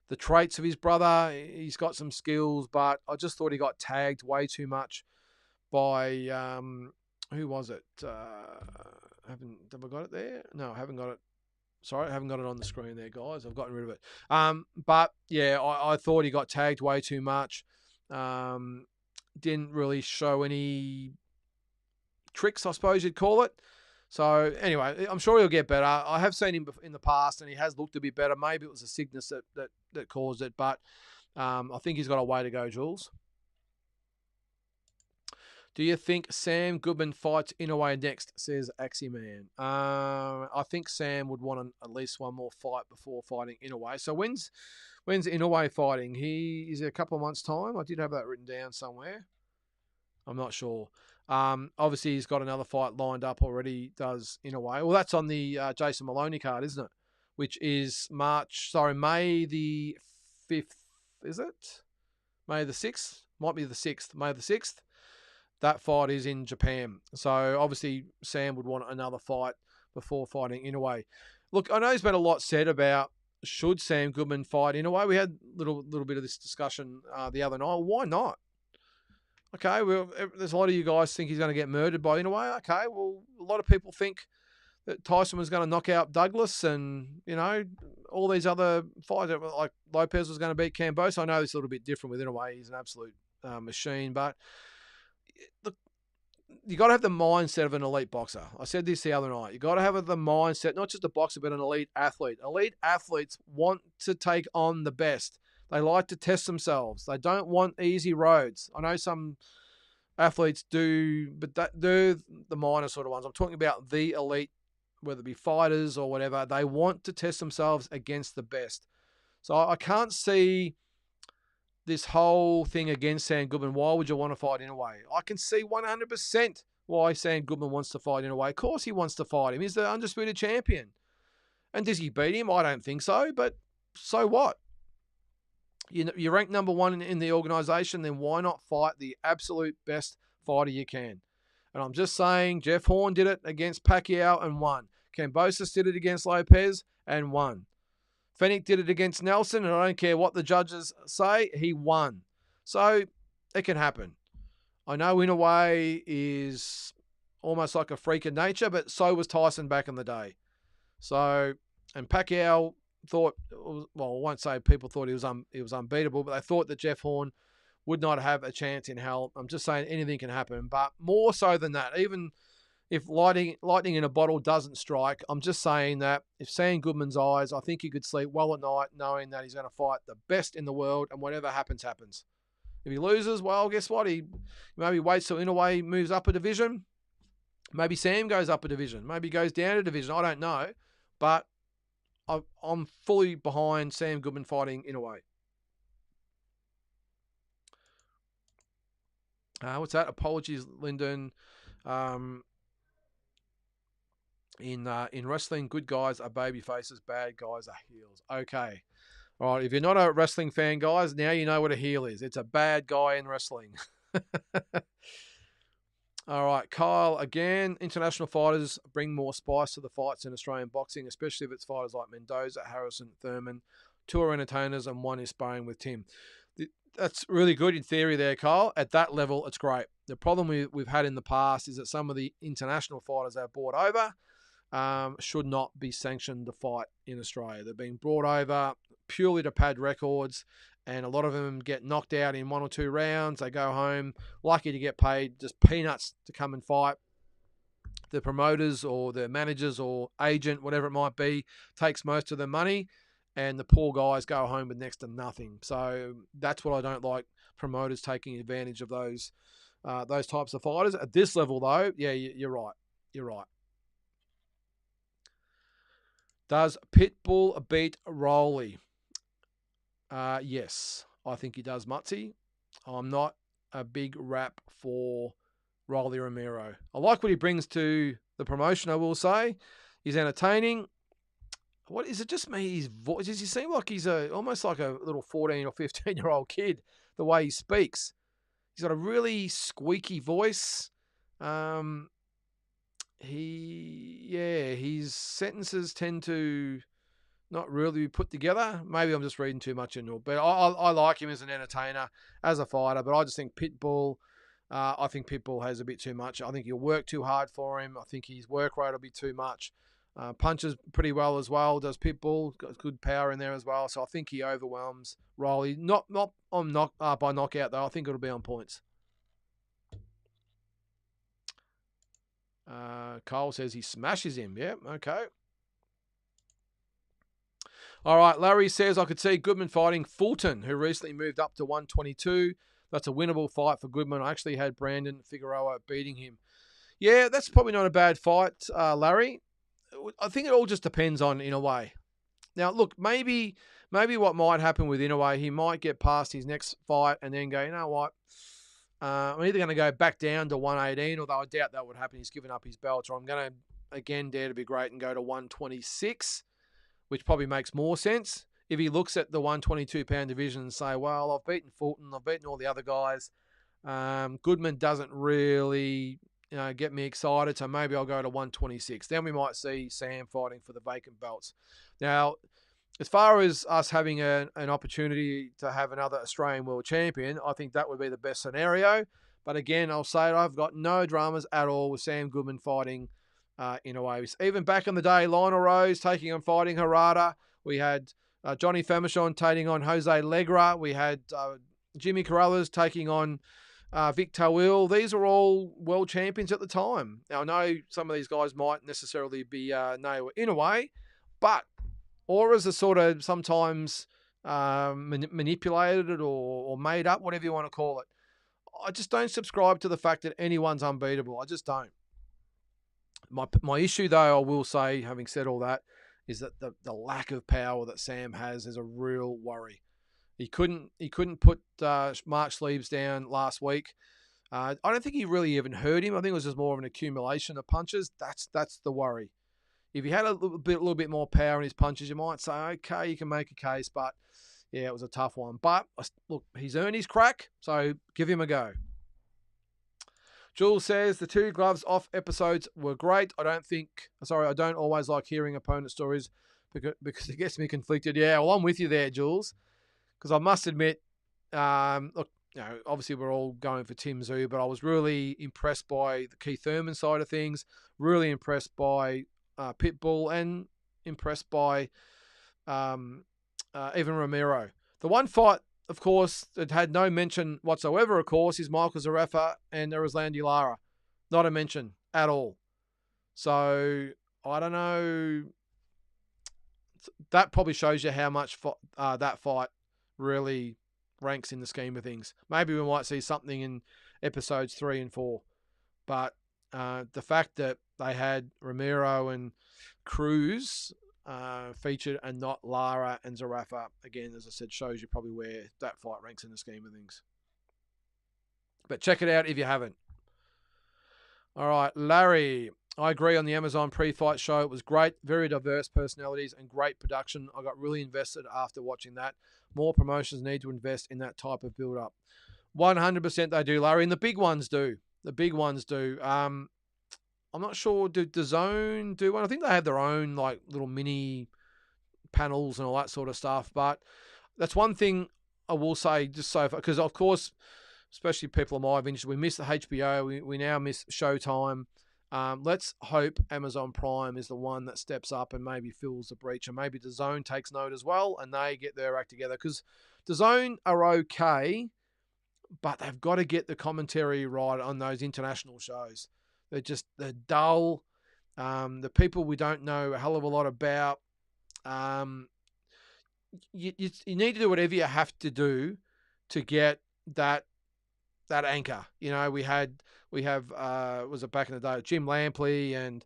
the traits of his brother. He's got some skills, but I just thought he got tagged way too much by who was it? Have I got it there? No, I haven't got it. Sorry, I haven't got it on the screen there, guys. I've gotten rid of it. But yeah, I thought he got tagged way too much. Didn't really show any tricks, I suppose you'd call it. So anyway, I'm sure he'll get better. I have seen him in the past, and he has looked a bit better. Maybe it was a sickness that caused it, but I think he's got a way to go, Jules. Do you think Sam Goodman fights Inoue next, says Axie-Man? I think Sam would want at least one more fight before fighting Inoue. So when's Inoue fighting? Is it a couple of months' time? I did have that written down somewhere. I'm not sure. Obviously, he's got another fight lined up already, does Inoue. Well, that's on the Jason Maloney card, isn't it? Which is May the 5th, is it? May the 6th? Might be the 6th. May the 6th. That fight is in Japan. So obviously Sam would want another fight before fighting Inoue. Look, I know there's been a lot said about should Sam Goodman fight Inoue. We had a little bit of this discussion the other night. Why not? Okay, well, there's a lot of you guys think he's going to get murdered by Inoue. Okay, well, a lot of people think that Tyson was going to knock out Douglas and, all these other fighters, like Lopez was going to beat Camboso. I know it's a little bit different with Inoue. He's an absolute machine, but look, you got to have the mindset of an elite boxer. I said this the other night. You got to have the mindset, not just a boxer, but an elite athlete. Elite athletes want to take on the best. They like to test themselves. They don't want easy roads. I know some athletes do, but they're the minor sort of ones. I'm talking about the elite, whether it be fighters or whatever. They want to test themselves against the best. So I can't see this whole thing against Sam Goodman. Why would you want to fight Inoue? I can see 100% why Sam Goodman wants to fight Inoue. Of course he wants to fight him. He's the undisputed champion. And does he beat him? I don't think so, but so what? You're ranked number one in the organisation, then why not fight the absolute best fighter you can? And I'm just saying, Jeff Horn did it against Pacquiao and won. Kambosos did it against Lopez and won. Fenech did it against Nelson, and I don't care what the judges say, he won. So it can happen. I know Inoue is almost like a freak of nature, but so was Tyson back in the day. So, and Pacquiao thought, well, I won't say people thought he was unbeatable, but they thought that Jeff Horn would not have a chance in hell. I'm just saying anything can happen, but more so than that, even if lightning in a bottle doesn't strike, I'm just saying that if Sam Goodman's eyes, I think he could sleep well at night knowing that he's going to fight the best in the world, and whatever happens, happens. If he loses, well, guess what? He maybe waits till Inoue moves up a division. Maybe Sam goes up a division. Maybe goes down a division. I don't know. But I'm fully behind Sam Goodman fighting Inoue. What's that? Apologies, Lyndon. In wrestling, good guys are baby faces, bad guys are heels. Okay. All right. If you're not a wrestling fan, guys, now you know what a heel is. It's a bad guy in wrestling. All right, Kyle, again, international fighters bring more spice to the fights in Australian boxing, especially if it's fighters like Mendoza, Harrison, Thurman, two are entertainers, and one is sparring with Tim. That's really good in theory there, Kyle. At that level, it's great. The problem we've had in the past is that some of the international fighters they've brought over should not be sanctioned to fight in Australia. They're being brought over purely to pad records, and a lot of them get knocked out in 1 or 2 rounds. They go home, lucky to get paid just peanuts to come and fight. The promoters or the managers or agent, whatever it might be, takes most of the money, and the poor guys go home with next to nothing. So that's what I don't like, promoters taking advantage of those types of fighters. At this level, though, yeah, you're right. You're right. Does Pitbull beat Rolly? Yes, I think he does, Mutzi. I'm not a big rap for Rolly Romero. I like what he brings to the promotion, I will say. He's entertaining. What is it just me? His voice, does he seem like he's almost like a little 14 or 15-year-old kid, the way he speaks? He's got a really squeaky voice. His sentences tend to not really put together. Maybe I'm just reading too much into it, but I like him as an entertainer, as a fighter. But I just think Pitbull. I think Pitbull has a bit too much. I think he'll work too hard for him. I think his work rate will be too much. Punches pretty well as well. Does Pitbull? Got good power in there as well. So I think he overwhelms Riley. Not on by knockout though. I think it'll be on points. Cole says he smashes him. Yeah, okay. All right, Larry says, I could see Goodman fighting Fulton, who recently moved up to 122. That's a winnable fight for Goodman. I actually had Brandon Figueroa beating him. Yeah, that's probably not a bad fight, Larry. I think it all just depends on Inoue. Now, look, maybe what might happen with Inoue, he might get past his next fight and then go, you know what? I'm either going to go back down to 118, although I doubt that would happen. He's given up his belt, or I'm going to, again, dare to be great and go to 126. Which probably makes more sense if he looks at the 122-pound division and say, well, I've beaten Fulton, I've beaten all the other guys. Goodman doesn't really get me excited, so maybe I'll go to 126. Then we might see Sam fighting for the vacant belts. Now, as far as us having an opportunity to have another Australian world champion, I think that would be the best scenario. But again, I'll say it, I've got no dramas at all with Sam Goodman fighting Inoue. Even back in the day, Lionel Rose taking on fighting Harada. We had Johnny Famechon taking on Jose Legra. We had Jimmy Carruthers taking on Vic Tawil. These are all world champions at the time. Now, I know some of these guys might necessarily be Inoue, but auras are sort of sometimes manipulated or made up, whatever you want to call it. I just don't subscribe to the fact that anyone's unbeatable. I just don't. My issue, though, I will say, having said all that, is that the lack of power that Sam has is a real worry. He couldn't put Mark Sleeves down last week. I don't think he really even hurt him. I think it was just more of an accumulation of punches. That's the worry. If he had a little bit more power in his punches, you might say, okay, you can make a case. But yeah, it was a tough one. But look, he's earned his crack, so give him a go. Jules says the 2 gloves off episodes were great. I don't always like hearing opponent stories because it gets me conflicted. Yeah, well, I'm with you there, Jules, because I must admit, look, obviously we're all going for Tim Tszyu, but I was really impressed by the Keith Thurman side of things, really impressed by Pitbull, and impressed by Evan Romero. The one fight, of course, that had no mention whatsoever, of course, is Michael Zarafa and Erislandy Lara. Not a mention at all. So, I don't know. That probably shows you how much that fight really ranks in the scheme of things. Maybe we might see something in episodes 3 and 4. But the fact that they had Romero and Cruz featured and not Lara and Zarafa, again, as I said, shows you probably where that fight ranks in the scheme of things. But check it out if you haven't. All right, Larry, I agree on the Amazon pre-fight show. It was great, very diverse personalities and great production. I got really invested after watching that. More promotions need to invest in that type of build-up. 100% they do, Larry, and the big ones do. The big ones do. I'm not sure, do DAZN do one? I think they have their own like little mini panels and all that sort of stuff. But that's one thing I will say just so far, because of course, especially people of my vintage, we miss the HBO. We now miss Showtime. Let's hope Amazon Prime is the one that steps up and maybe fills the breach, and maybe DAZN takes note as well and they get their act together, because DAZN are okay, but they've got to get the commentary right on those international shows. They're dull. The people we don't know a hell of a lot about. You need to do whatever you have to do to get that anchor. We have was it back in the day, Jim Lampley and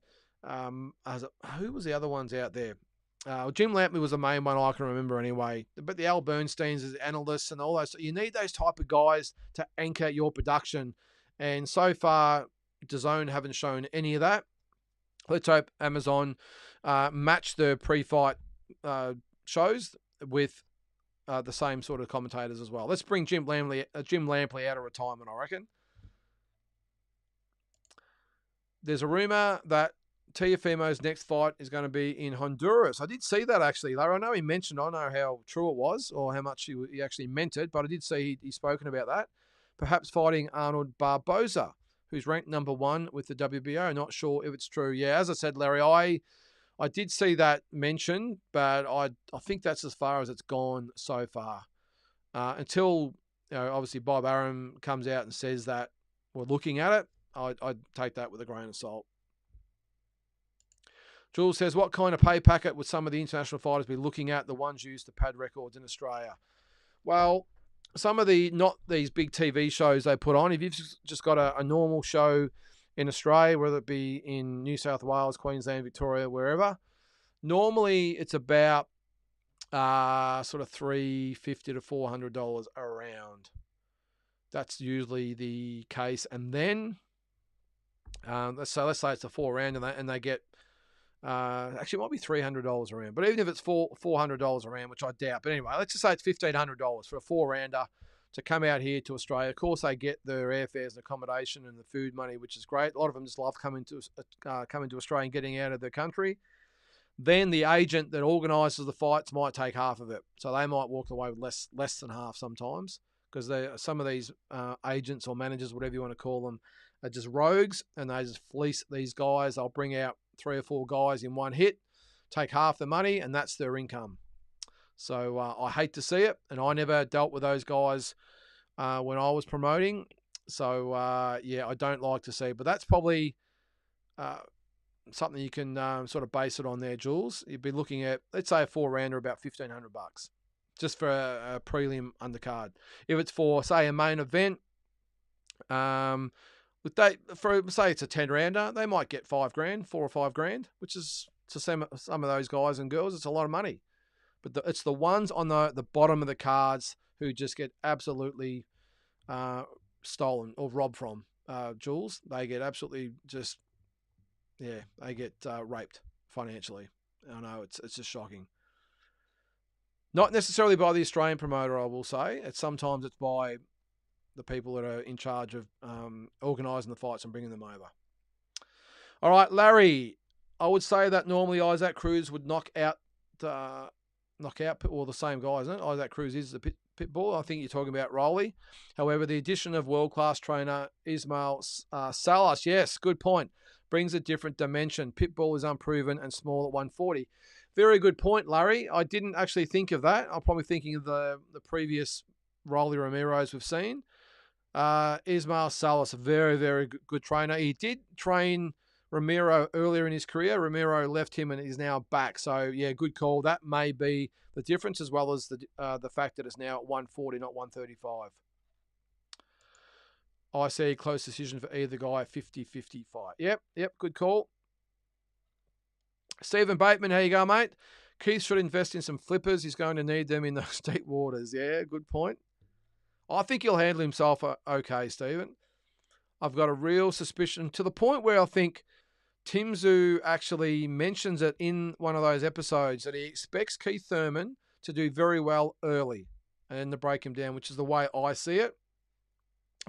who was the other ones out there? Jim Lampley was the main one I can remember anyway. But the Al Bernsteins as analysts and all those. You need those type of guys to anchor your production. And so far, DAZN haven't shown any of that. Let's hope Amazon match the pre-fight shows with the same sort of commentators as well. Let's bring Jim Lampley out of retirement, I reckon. There's a rumour that Teofimo's next fight is going to be in Honduras. I did see that, actually, Larry. I know he mentioned, I don't know how true it was or how much he actually meant it, but I did see he's spoken about that. Perhaps fighting Arnold Barboza, who's ranked number 1 with the WBO. Not sure if it's true. Yeah, as I said, Larry, I did see that mentioned, but I think that's as far as it's gone so far. Until, obviously Bob Arum comes out and says that we're looking at it, I'd take that with a grain of salt. Jules says, what kind of pay packet would some of the international fighters be looking at, the ones used to pad records in Australia? Well, some of not these big TV shows they put on, if you've just got a normal show in Australia, whether it be in New South Wales, Queensland, Victoria, wherever, normally it's about sort of $350 to $400 around. That's usually the case. And then, let's say it's a 4-round and they get, actually it might be $300 a round, but even if it's $400 a round, which I doubt, but anyway, let's just say it's $1,500 for a 4-rounder to come out here to Australia. Of course, they get their airfares and accommodation and the food money, which is great. A lot of them just love coming to Australia and getting out of the country. Then the agent that organises the fights might take half of it, so they might walk away with less than half sometimes, because some of these agents or managers, whatever you want to call them, are just rogues, and they just fleece these guys. They'll bring out 3 or 4 guys in one hit, take half the money, and that's their income. So I hate to see it, and I never dealt with those guys when I was promoting. So, I don't like to see it. But that's probably something you can sort of base it on there, Jules. You'd be looking at, let's say, a 4-rounder, about $1,500, just for a prelim undercard. If it's for, say, a main event, say it's a 10-rounder, they might get $5,000, $4,000 or $5,000, which is, to some of those guys and girls, it's a lot of money. But it's the ones on the bottom of the cards who just get absolutely stolen or robbed from, Jules. They get absolutely they get raped financially. I know, it's just shocking. Not necessarily by the Australian promoter, I will say. Sometimes it's by the people that are in charge of organising the fights and bringing them over. All right, Larry, I would say that normally Isaac Cruz would knock out the same guy, isn't it? Isaac Cruz is the Pitbull. I think you're talking about Rolly. However, the addition of world-class trainer Ismail Salas, yes, good point, brings a different dimension. Pitbull is unproven and small at 140. Very good point, Larry. I didn't actually think of that. I'm probably thinking of the previous Rolly Ramiros we've seen. Ismail Salas, a very, very good trainer. He did train Ramiro earlier in his career. Ramiro left him and is now back. So, yeah, good call. That may be the difference, as well as the fact that it's now at 140, not 135. I see a close decision for either guy, 50-50 fight. Yep, good call. Stephen Bateman, how you go, mate? Keith should invest in some flippers. He's going to need them in those deep waters. Yeah, good point. I think he'll handle himself okay, Stephen. I've got a real suspicion, to the point where I think Tim Tszyu actually mentions it in one of those episodes, that he expects Keith Thurman to do very well early and to break him down, which is the way I see it.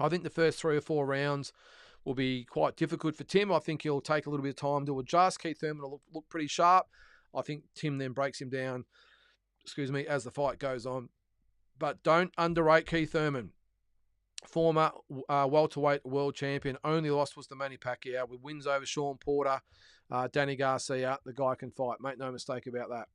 I think the first 3 or 4 rounds will be quite difficult for Tim. I think he'll take a little bit of time to adjust. Keith Thurman will look pretty sharp. I think Tim then breaks him down, as the fight goes on. But don't underrate Keith Thurman. Former welterweight world champion. Only loss was to Manny Pacquiao, with wins over Sean Porter, Danny Garcia. The guy can fight. Make no mistake about that.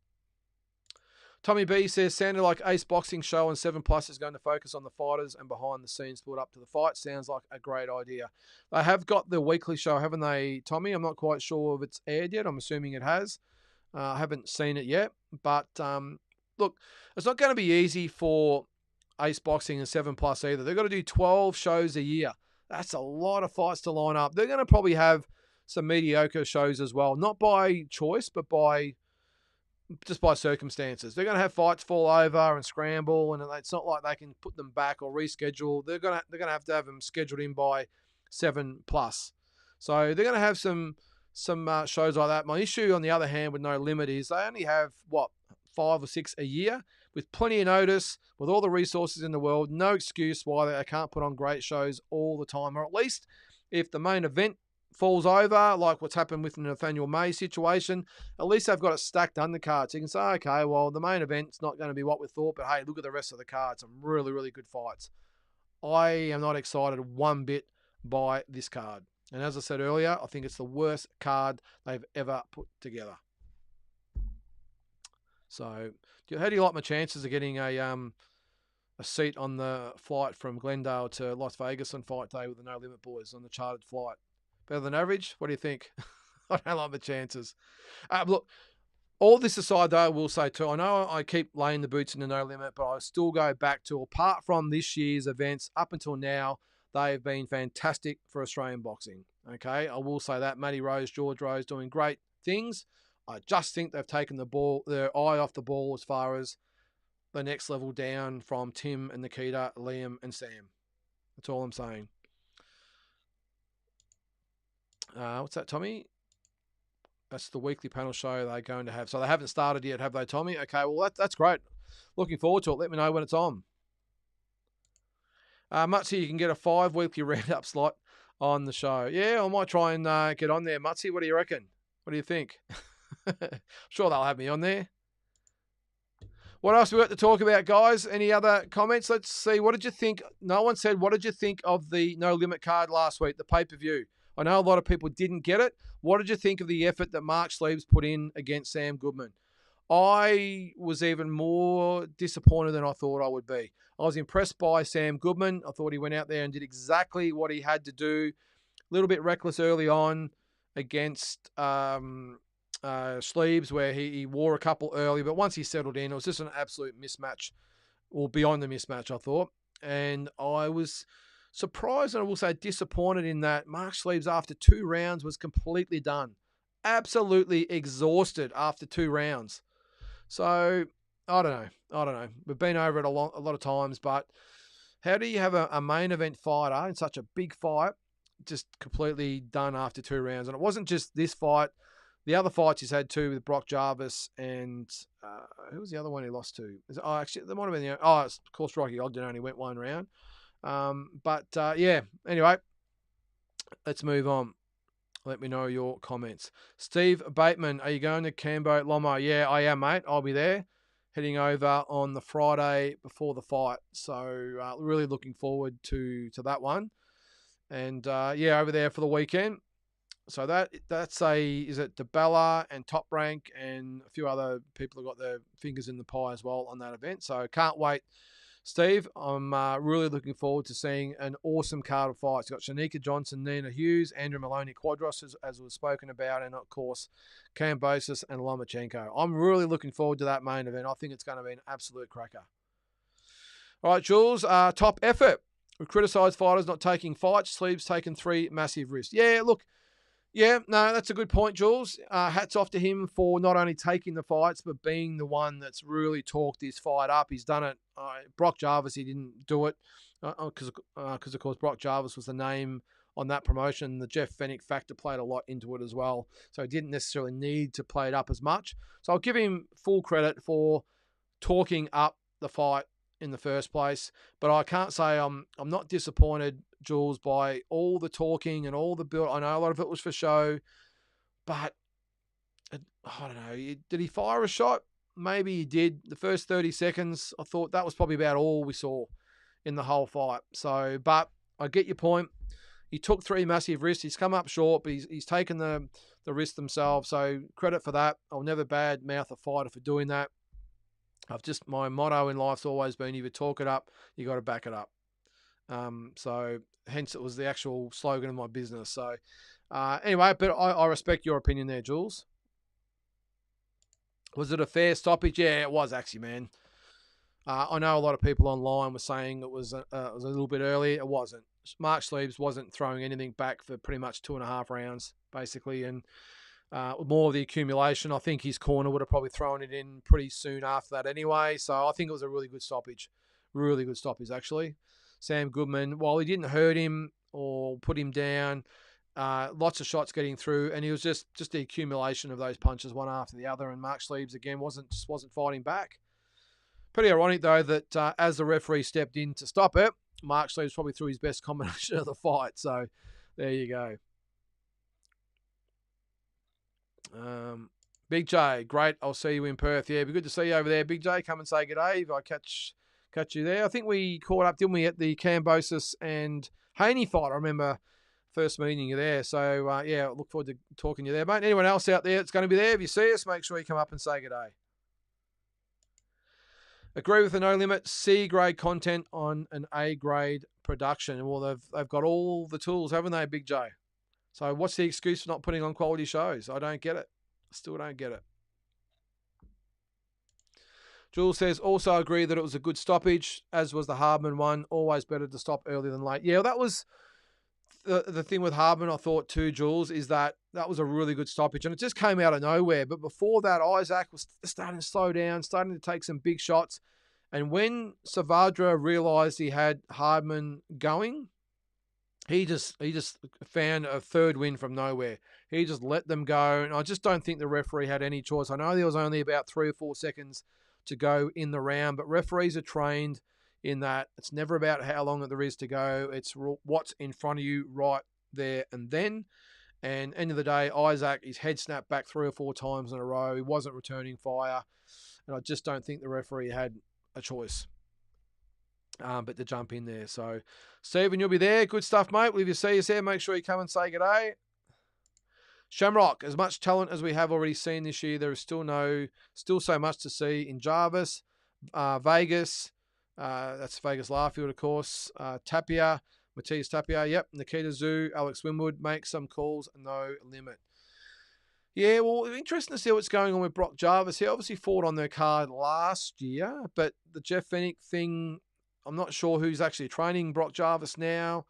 Tommy B says, sounded like Ace Boxing Show on 7 Plus is going to focus on the fighters and behind the scenes build up to the fight. Sounds like a great idea. They have got the weekly show, haven't they, Tommy? I'm not quite sure if it's aired yet. I'm assuming it has. I haven't seen it yet. But look, it's not going to be easy for Ace Boxing and 7 Plus either. They've got to do 12 shows a year. That's a lot of fights to line up. They're going to probably have some mediocre shows as well. Not by choice, but just by circumstances. They're going to have fights fall over and scramble, and it's not like they can put them back or reschedule. They're going to have them scheduled in by 7 Plus. So they're going to have some shows like that. My issue, on the other hand, with No Limit is they only have 5 or 6 a year. with plenty of notice, with all the resources in the world, no excuse why they can't put on great shows all the time. Or at least if the main event falls over, like what's happened with the Nathaniel May situation, at least they've got it stacked undercard. So you can say, okay, well, the main event's not going to be what we thought, but hey, look at the rest of the card. Some really, really good fights. I am not excited one bit by this card. And as I said earlier, I think it's the worst card they've ever put together. So, how do you like my chances of getting a seat on the flight from Glendale to Las Vegas on fight day with the No Limit boys on the chartered flight? Better than average? What do you think? I don't like my chances. Look, all this aside, though, I will say too, I know I keep laying the boots in the No Limit, but I still go back to, apart from this year's events, up until now, they have been fantastic for Australian boxing. Okay, I will say that. Matty Rose, George Rose doing great things. I just think they've taken their eye off the ball as far as the next level down from Tim and Nikita, Liam and Sam. That's all I'm saying. What's that, Tommy? That's the weekly panel show they're going to have. So they haven't started yet, have they, Tommy? Okay, well, that's great. Looking forward to it. Let me know when it's on. Mutsy, you can get a 5 weekly roundup slot on the show. Yeah, I might try and get on there. Mutsy, what do you reckon? What do you think? Sure they'll have me on there. What else we got to talk about, guys? Any other comments? Let's see. What did you think? No one said, what did you think of the No Limit card last week, the pay-per-view? I know a lot of people didn't get it. What did you think of the effort that Mark Sleeves put in against Sam Goodman? I was even more disappointed than I thought I would be. I was impressed by Sam Goodman. I thought he went out there and did exactly what he had to do. A little bit reckless early on against Sleeves, where he wore a couple early, but once he settled in, it was just an absolute mismatch, or beyond the mismatch, I thought. And I was surprised, and I will say disappointed in that Mark Sleeves, after 2 rounds, was completely done. Absolutely exhausted after 2 rounds. So, I don't know. We've been over it a lot of times, but how do you have a main event fighter in such a big fight just completely done after 2 rounds? And it wasn't just this fight. The other fights he's had too, with Brock Jarvis and who was the other one he lost to? Actually, there might have been of course, Rocky Ogden only went 1 round. Yeah, anyway, let's move on. Let me know your comments. Steve Bateman, are you going to Cambo Lomo? Yeah, I am, mate. I'll be there, heading over on the Friday before the fight. So really looking forward to that one. And yeah, over there for the weekend. So that's is it DeBella and Top Rank and a few other people who got their fingers in the pie as well on that event. So can't wait. Steve, I'm really looking forward to seeing an awesome card of fights. You've got Shanika Johnson, Nina Hughes, Andrew Maloney, Quadros, as was spoken about, and of course, Kambosos and Lomachenko. I'm really looking forward to that main event. I think it's going to be an absolute cracker. All right, Jules, top effort. We criticised fighters not taking fights. Sleeves taken 3 massive risks. Yeah, look. Yeah, no, that's a good point, Jules. Hats off to him for not only taking the fights, but being the one that's really talked his fight up. He's done it. Brock Jarvis, he didn't do it because, of course, Brock Jarvis was the name on that promotion. The Jeff Fennick factor played a lot into it as well. So he didn't necessarily need to play it up as much. So I'll give him full credit for talking up the fight in the first place. But I can't say I'm not disappointed, Jules, by all the talking and all the build. I know a lot of it was for show, but I don't know. Did he fire a shot? Maybe he did. The first 30 seconds, I thought that was probably about all we saw in the whole fight. So, but I get your point. He took 3 massive risks. He's come up short, but he's taken the risks themselves. So credit for that. I'll never bad mouth a fighter for doing that. My motto in life's always been, if you talk it up, you got to back it up. So hence it was the actual slogan of my business. So anyway, but I respect your opinion there, Jules. Was it a fair stoppage? Yeah, it was actually, man. I know a lot of people online were saying it was a little bit early. It wasn't. Mark Sleeves wasn't throwing anything back for pretty much 2.5 rounds, basically, and more of the accumulation. I think his corner would have probably thrown it in pretty soon after that anyway. So I think it was a really good stoppage. Really good stoppage, actually. Sam Goodman, while he didn't hurt him or put him down, lots of shots getting through, and he was just the accumulation of those punches one after the other. And Mark Sleeves again wasn't fighting back. Pretty ironic, though, that as the referee stepped in to stop it, Mark Sleeves probably threw his best combination of the fight. So there you go. Big J, great. I'll see you in Perth. Yeah, it'd be good to see you over there. Big J, come and say good day if I catch you there. I think we caught up, didn't we, at the Cambosis and Haney fight. I remember first meeting you there. So, yeah, look forward to talking to you there, mate. Anyone else out there that's going to be there, if you see us, make sure you come up and say good day. Agree with the No Limit C-grade content on an A-grade production. Well, they've got all the tools, haven't they, Big J? So what's the excuse for not putting on quality shows? I don't get it. Still don't get it. Jules says, also agree that it was a good stoppage, as was the Hardman one. Always better to stop earlier than late. Yeah, that was the thing with Hardman, I thought too, Jules, is that was a really good stoppage. And it just came out of nowhere. But before that, Isaac was starting to slow down, starting to take some big shots. And when Savadra realised he had Hardman going, he just found a third win from nowhere. He just let them go. And I just don't think the referee had any choice. I know there was only about 3 or 4 seconds to go in the round, but referees are trained in that it's never about how long there is to go. It's what's in front of you right there and then. And end of the day, Isaac, his head snapped back 3 or 4 times in a row. He wasn't returning fire. And I just don't think the referee had a choice but to jump in there. So, Stephen, you'll be there. Good stuff, mate. Well, if you see us there, make sure you come and say good day. Shamrock, as much talent as we have already seen this year, there is still so much to see in Jarvis, Vegas, that's Vegas Larfield, of course, Tapia, Matthias Tapia, yep, Nikita Zoo, Alex Winwood, make some calls, No Limit. Yeah, well, interesting to see what's going on with Brock Jarvis. He obviously fought on their card last year, but the Jeff Fennick thing, I'm not sure who's actually training Brock Jarvis now.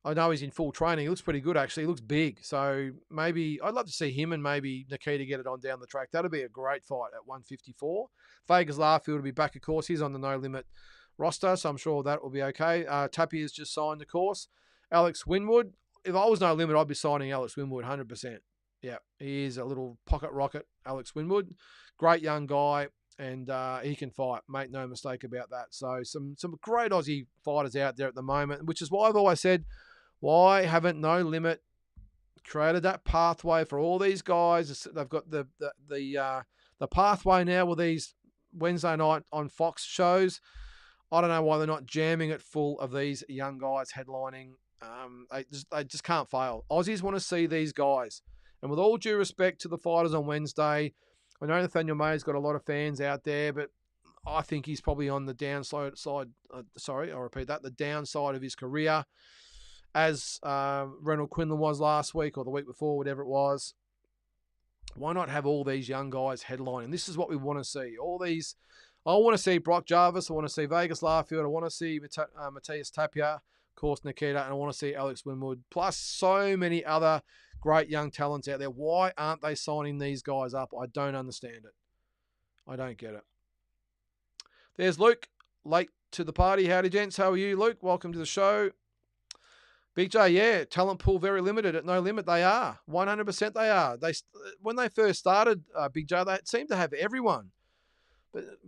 I know he's in full training. He looks pretty good, actually. He looks big. So maybe I'd love to see him and maybe Nikita get it on down the track. That'll be a great fight at 154. Vegas Larfield will be back, of course. He's on the No Limit roster, so I'm sure that will be okay. Tapia's just signed, of course. Alex Winwood. If I was No Limit, I'd be signing Alex Winwood 100%. Yeah, he is a little pocket rocket, Alex Winwood. Great young guy, and he can fight. Make no mistake about that. So some great Aussie fighters out there at the moment, which is why I've always said, why haven't No Limit created that pathway for all these guys? They've got the pathway now with these Wednesday night on Fox shows. I don't know why they're not jamming it full of these young guys headlining. They just can't fail. Aussies want to see these guys. And with all due respect to the fighters on Wednesday, I know Nathaniel May's got a lot of fans out there, but I think he's probably on the downside. The downside of his career, as Reynold Quinlan was last week or the week before, whatever it was. Why not have all these young guys headlining? This is what we want to see. All these. I want to see Brock Jarvis. I want to see Vegas Larfield. I want to see Matthias Tapia, of course, Nikita, and I want to see Alex Winwood, plus so many other great young talents out there. Why aren't they signing these guys up? I don't understand it. I don't get it. There's Luke, late to the party. Howdy, gents. How are you, Luke? Welcome to the show. Big J, yeah, talent pool very limited at No Limit. They are. 100% they are. When they first started, Big J, they seemed to have everyone.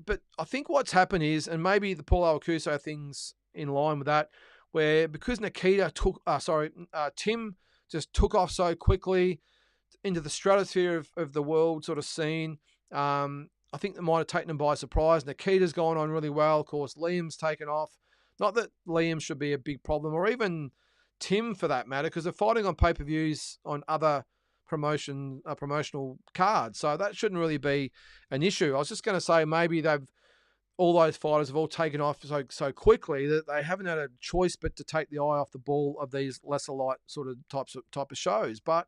But I think what's happened is, and maybe the Paulo Acuso thing's in line with that, where because Tim just took off so quickly into the stratosphere of the world sort of scene. I think that might have taken him by surprise. Nikita's gone on really well. Of course, Liam's taken off. Not that Liam should be a big problem, or even Tim for that matter, because they're fighting on pay-per-views on other promotional cards. So that shouldn't really be an issue. I was just going to say maybe all those fighters have all taken off so quickly that they haven't had a choice but to take the eye off the ball of these lesser light sort of type of shows. But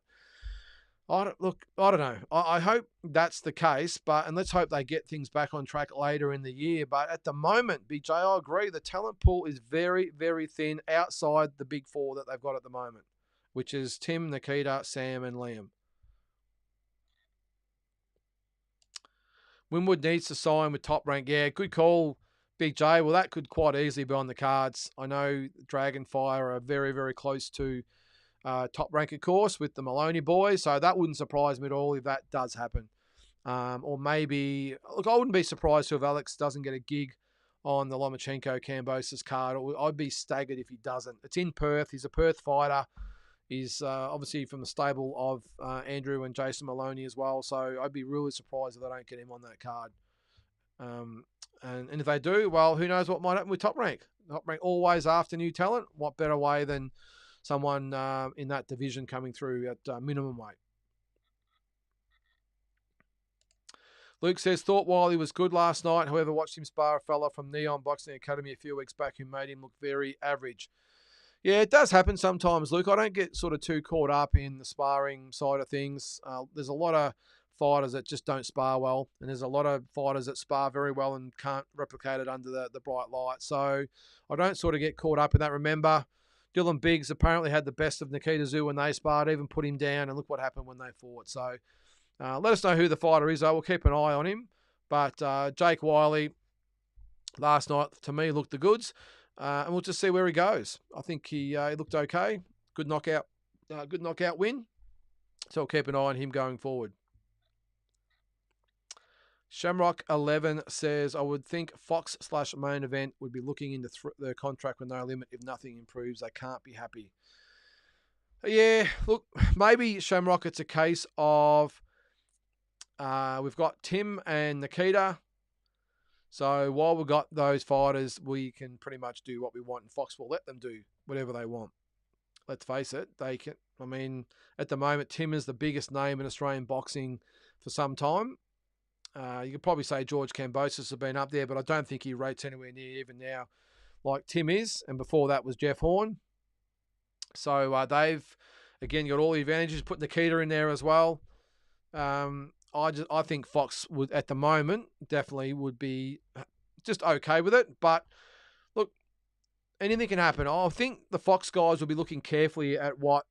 I don't know. I hope that's the case, and let's hope they get things back on track later in the year. But at the moment, BJ, I agree. The talent pool is very, very thin outside the big four that they've got at the moment, which is Tim, Nikita, Sam, and Liam. Winwood needs to sign with Top Rank. Yeah, good call, Big J. Well, that could quite easily be on the cards. I know Dragonfire are very, very close to Top Rank, of course, with the Maloney boys. So that wouldn't surprise me at all if that does happen. Or maybe, look, I wouldn't be surprised if Alex doesn't get a gig on the Lomachenko-Kambosos card. I'd be staggered if he doesn't. It's in Perth. He's a Perth fighter. He's obviously from the stable of Andrew and Jason Maloney as well. So I'd be really surprised if they don't get him on that card. And if they do, well, who knows what might happen with Top Rank. Top Rank always after new talent. What better way than someone in that division coming through at minimum weight? Luke says, thought Wiley was good last night. However, watched him spar a fella from Neon Boxing Academy a few weeks back who made him look very average. Yeah, it does happen sometimes, Luke. I don't get sort of too caught up in the sparring side of things. There's a lot of fighters that just don't spar well, and there's a lot of fighters that spar very well and can't replicate it under the bright light. So I don't sort of get caught up in that. Remember, Dylan Biggs apparently had the best of Nikita Tszyu when they sparred, even put him down, and look what happened when they fought. So let us know who the fighter is, though. We'll keep an eye on him. But Jake Wiley last night, to me, looked the goods. And we'll just see where he goes. I think he looked okay. Good knockout win. So we'll keep an eye on him going forward. Shamrock 11 says, I would think Fox/Main Event would be looking into the contract with no limit. If nothing improves, they can't be happy. Yeah, look, maybe Shamrock, it's a case of we've got Tim and Nikita. So while we've got those fighters, we can pretty much do what we want, and Fox will let them do whatever they want. Let's face it, they can. I mean, at the moment, Tim is the biggest name in Australian boxing for some time. You could probably say George Kambosos has been up there, but I don't think he rates anywhere near even now like Tim is. And before that was Jeff Horn. So they've, again, got all the advantages. Put Nikita in there as well. I think Fox would, at the moment, definitely would be just okay with it. But look, anything can happen. I think the Fox guys will be looking carefully at what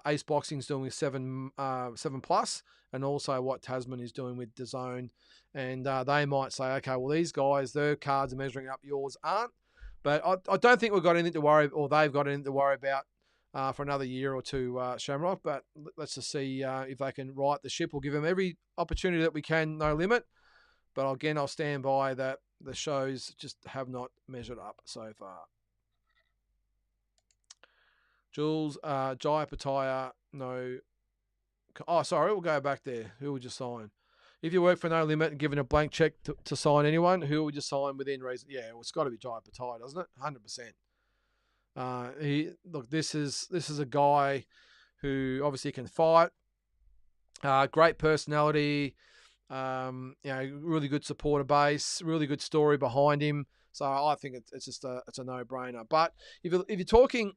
Ace Boxing's doing with 7 Plus, and also what Tasman is doing with DAZN. And they might say, okay, well, these guys, their cards are measuring up, yours aren't. But I don't think we've got anything to worry, or they've got anything to worry about for another year or two, Shamrock. But let's just see if they can right the ship. We'll give them every opportunity that we can, no limit. But again, I'll stand by that the shows just have not measured up so far. Jules, Jai Pataya, no. Oh, sorry, we'll go back there. Who would you sign? If you work for No Limit and given a blank check to sign anyone, who would you sign within reason? Yeah, well, it's got to be Jai Pataya, doesn't it? 100%. Look, this is a guy who obviously can fight. Great personality. Really good supporter base. Really good story behind him. So I think it's just a no-brainer. But if you're talking,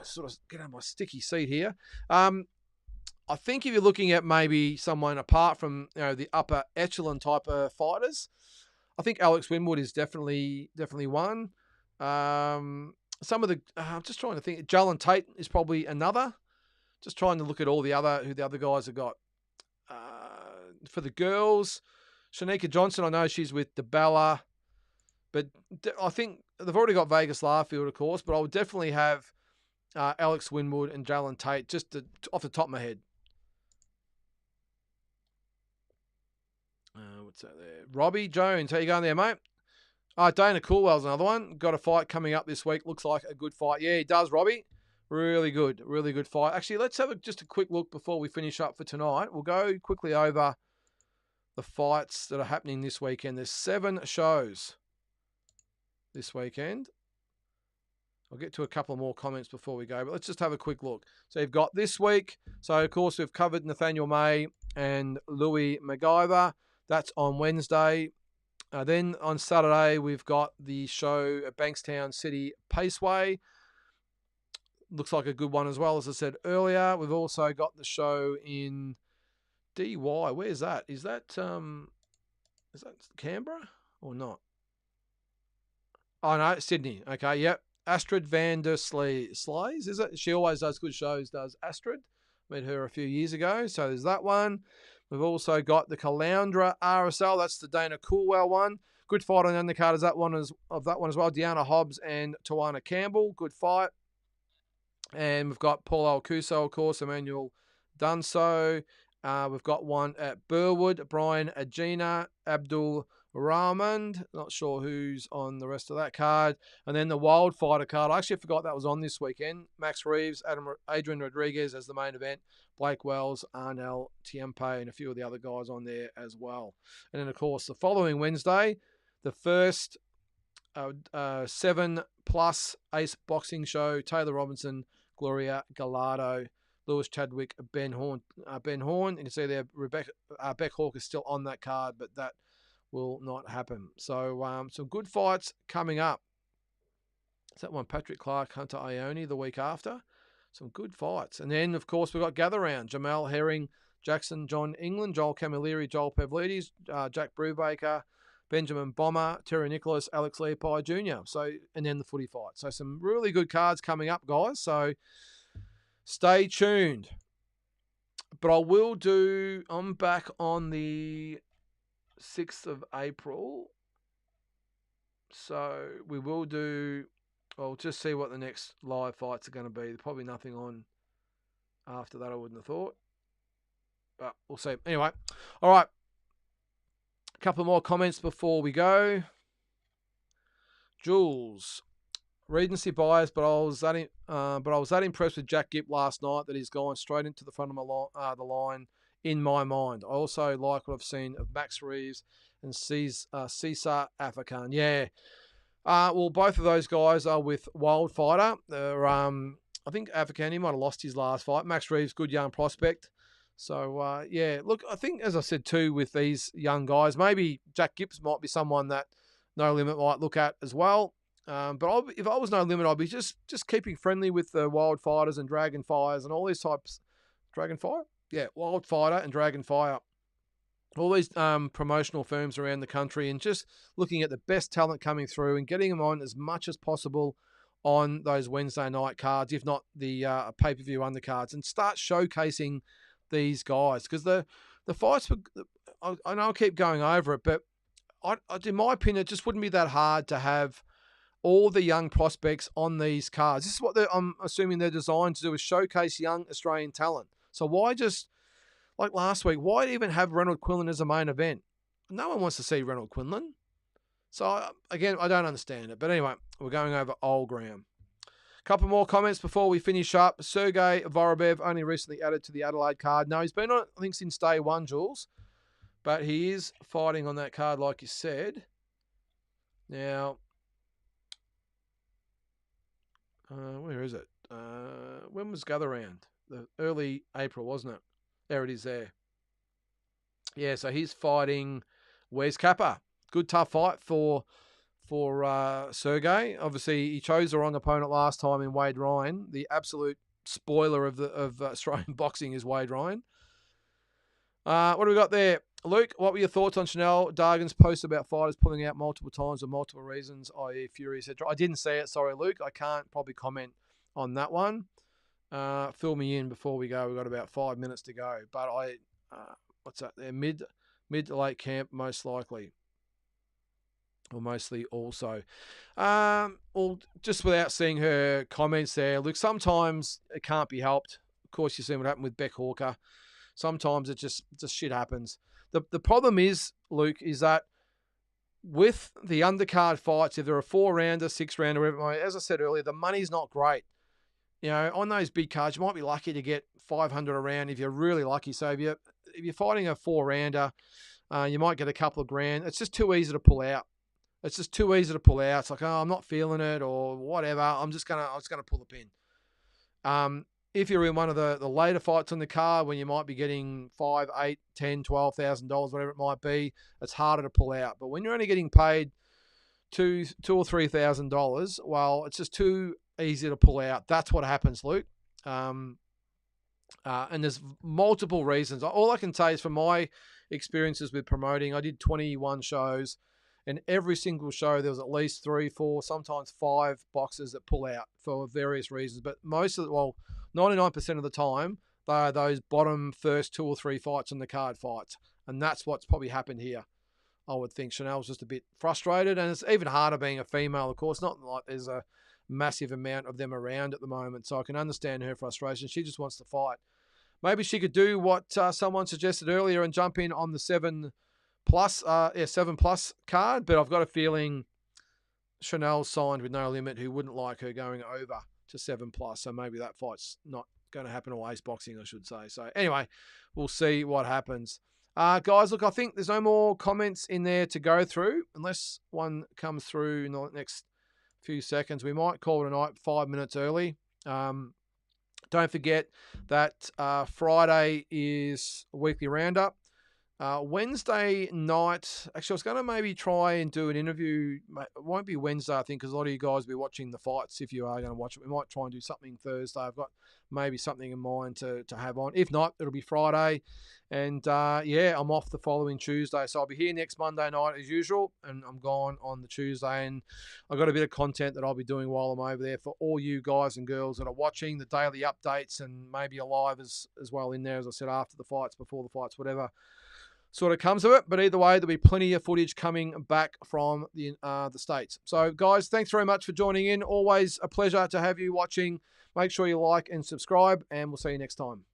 sort of get on my sticky seat here. I think if you're looking at maybe someone apart from the upper echelon type of fighters, I think Alex Winwood is definitely one. Some of the I'm just trying to think. Jalen Tate is probably another. Just trying to look at who the other guys have got. For the girls, Shanika Johnson, I know she's with DeBella, but I think they've already got Vegas Larfield, of course, but I would definitely have Alex Winwood and Jalen Tate just off the top of my head. What's that there? Robbie Jones, how you going there, mate? Dana Coolwell's another one. Got a fight coming up this week. Looks like a good fight. Yeah, he does, Robbie. Really good fight. Actually, let's have just a quick look before we finish up for tonight. We'll go quickly over the fights that are happening this weekend. There's 7 shows this weekend. I'll get to a couple more comments before we go, but let's just have a quick look. So you've got this week. So, of course, we've covered Nathaniel May and Louis MacGyver. That's on Wednesday. Then on Saturday, we've got the show at Bankstown City Paceway. Looks like a good one as well, as I said earlier. We've also got the show in DY. Where's that? Is that Canberra or not? Oh, no, Sydney. Okay, yep. Astrid van der Slees, is it? She always does good shows, does Astrid. Met her a few years ago, so there's that one. We've also got the Caloundra RSL. That's the Dana Coolwell one. Good fight on the undercard is that one as well. Deanna Hobbs and Tawana Campbell. Good fight. And we've got Paul Alcuso, of course, Emmanuel Dunso, We've got one at Burwood, Brian Agina, Abdul Rahman. Not sure who's on the rest of that card. And then the Wildfighter card. I actually forgot that was on this weekend. Max Reeves, Adrian Rodriguez as the main event. Blake Wells, Arnel Tiempe, and a few of the other guys on there as well. And then, of course, the following Wednesday, the first 7+ ace boxing show. Taylor Robinson, Gloria Gallardo, Lewis Chadwick, Ben Horn. You can see there, Beck Hawke is still on that card, but that will not happen. So some good fights coming up. Is that one? Patrick Clark, Hunter Ione the week after. Some good fights. And then, of course, we've got Gather Round. Jamal Herring, Jackson John England, Joel Camilleri, Joel Pavlidis, Jack Brubaker, Benjamin Bomber, Terry Nicholas, Alex Leopi Jr. So, and then the footy fight. So some really good cards coming up, guys. So stay tuned. But I'm back on the 6th of April. So we will do, I'll just see what the next live fights are going to be. There's probably nothing on after that, I wouldn't have thought. But we'll see. Anyway, all right. A couple more comments before we go. Jules, recency bias, but I was that impressed with Jack Gipp last night that he's gone straight into the front of the line in my mind. I also like what I've seen of Max Reeves and Cesar African. Yeah. Well, both of those guys are with Wildfighter. I think African, he might have lost his last fight. Max Reeves, good young prospect. So, yeah, look, I think, as I said too, with these young guys, maybe Jack Gibbs might be someone that No Limit might look at as well. But if I was No Limit, I'd be just keeping friendly with the Wildfighters and Dragonfires and all these types. Dragonfire? Yeah, Wildfighter and Dragonfire. All these promotional firms around the country and just looking at the best talent coming through and getting them on as much as possible on those Wednesday night cards, if not the pay-per-view undercards, and start showcasing these guys, because the fights, I know I'll keep going over it, but in my opinion, it just wouldn't be that hard to have all the young prospects on these cards. This is what I'm assuming they're designed to do, is showcase young Australian talent. So why just, like last week, why even have Reynold Quinlan as a main event? No one wants to see Reynold Quinlan. So again, I don't understand it. But anyway, we're going over old ground. Couple more comments before we finish up. Sergey Vorobev only recently added to the Adelaide card. No, he's been on it, I think, since day one, Jules. But he is fighting on that card, like you said. Now, where is it? When was Gather Round? The early April, wasn't it? There it is there. Yeah, so he's fighting Wes Kappa. Good tough fight for Sergey. Obviously, he chose the wrong opponent last time in Wade Ryan. The absolute spoiler of Australian boxing is Wade Ryan. What do we got there? Luke, what were your thoughts on Chanel Dargan's post about fighters pulling out multiple times for multiple reasons, i.e. Fury, etc.? I didn't see it. Sorry, Luke. I can't probably comment on that one. Fill me in before we go. We've got about 5 minutes to go. But what's that there? Mid to late camp, most likely. Or mostly also. Well, just without seeing her comments there, look, sometimes it can't be helped. Of course, you've seen what happened with Beck Hawker. Sometimes it just shit happens. The problem is, Luke, is that with the undercard fights, if there are 4-rounder, 6-rounder, whatever, as I said earlier, the money's not great. You know, on those big cards, you might be lucky to get 500 a round if you're really lucky. So if you're fighting a 4-rounder, you might get a couple of grand. It's just too easy to pull out. It's just too easy to pull out. It's like, oh, I'm not feeling it or whatever. I'm just gonna pull the pin. If you're in one of the later fights on the card when you might be getting $5,000, $8,000, $10,000, $12,000, whatever it might be, it's harder to pull out. But when you're only getting paid $2,000 or $3,000, well, it's just too easy to pull out. That's what happens, Luke. And there's multiple reasons. All I can say is from my experiences with promoting, I did 21 shows. And every single show, there was at least 3, 4, sometimes 5 boxers that pull out for various reasons. But 99% of the time, they are those bottom first 2 or 3 fights on the card fights. And that's what's probably happened here, I would think. Chanel's just a bit frustrated. And it's even harder being a female, of course. Not like there's a massive amount of them around at the moment. So I can understand her frustration. She just wants to fight. maybe she could do what someone suggested earlier and jump in on the 7+ 7+ card. But I've got a feeling Chanel signed with No Limit, who wouldn't like her going over to 7+. So maybe that fight's not going to happen, or Ace Boxing, I should say. So anyway, we'll see what happens. Guys, look, I think there's no more comments in there to go through, unless one comes through in the next few seconds. We might call it a night 5 minutes early. Don't forget that Friday is a weekly roundup. Wednesday night, actually, I was going to maybe try and do an interview. It won't be Wednesday, I think, because a lot of you guys will be watching the fights if you are going to watch it. We might try and do something Thursday. I've got maybe something in mind to have on. If not, it'll be Friday. And, I'm off the following Tuesday. So I'll be here next Monday night as usual, and I'm gone on the Tuesday. And I've got a bit of content that I'll be doing while I'm over there for all you guys and girls that are watching, the daily updates, and maybe a live as well in there, as I said, after the fights, before the fights, whatever sort of comes of it. But either way, there'll be plenty of footage coming back from the States. So, guys, thanks very much for joining in. Always a pleasure to have you watching. Make sure you like and subscribe, and we'll see you next time.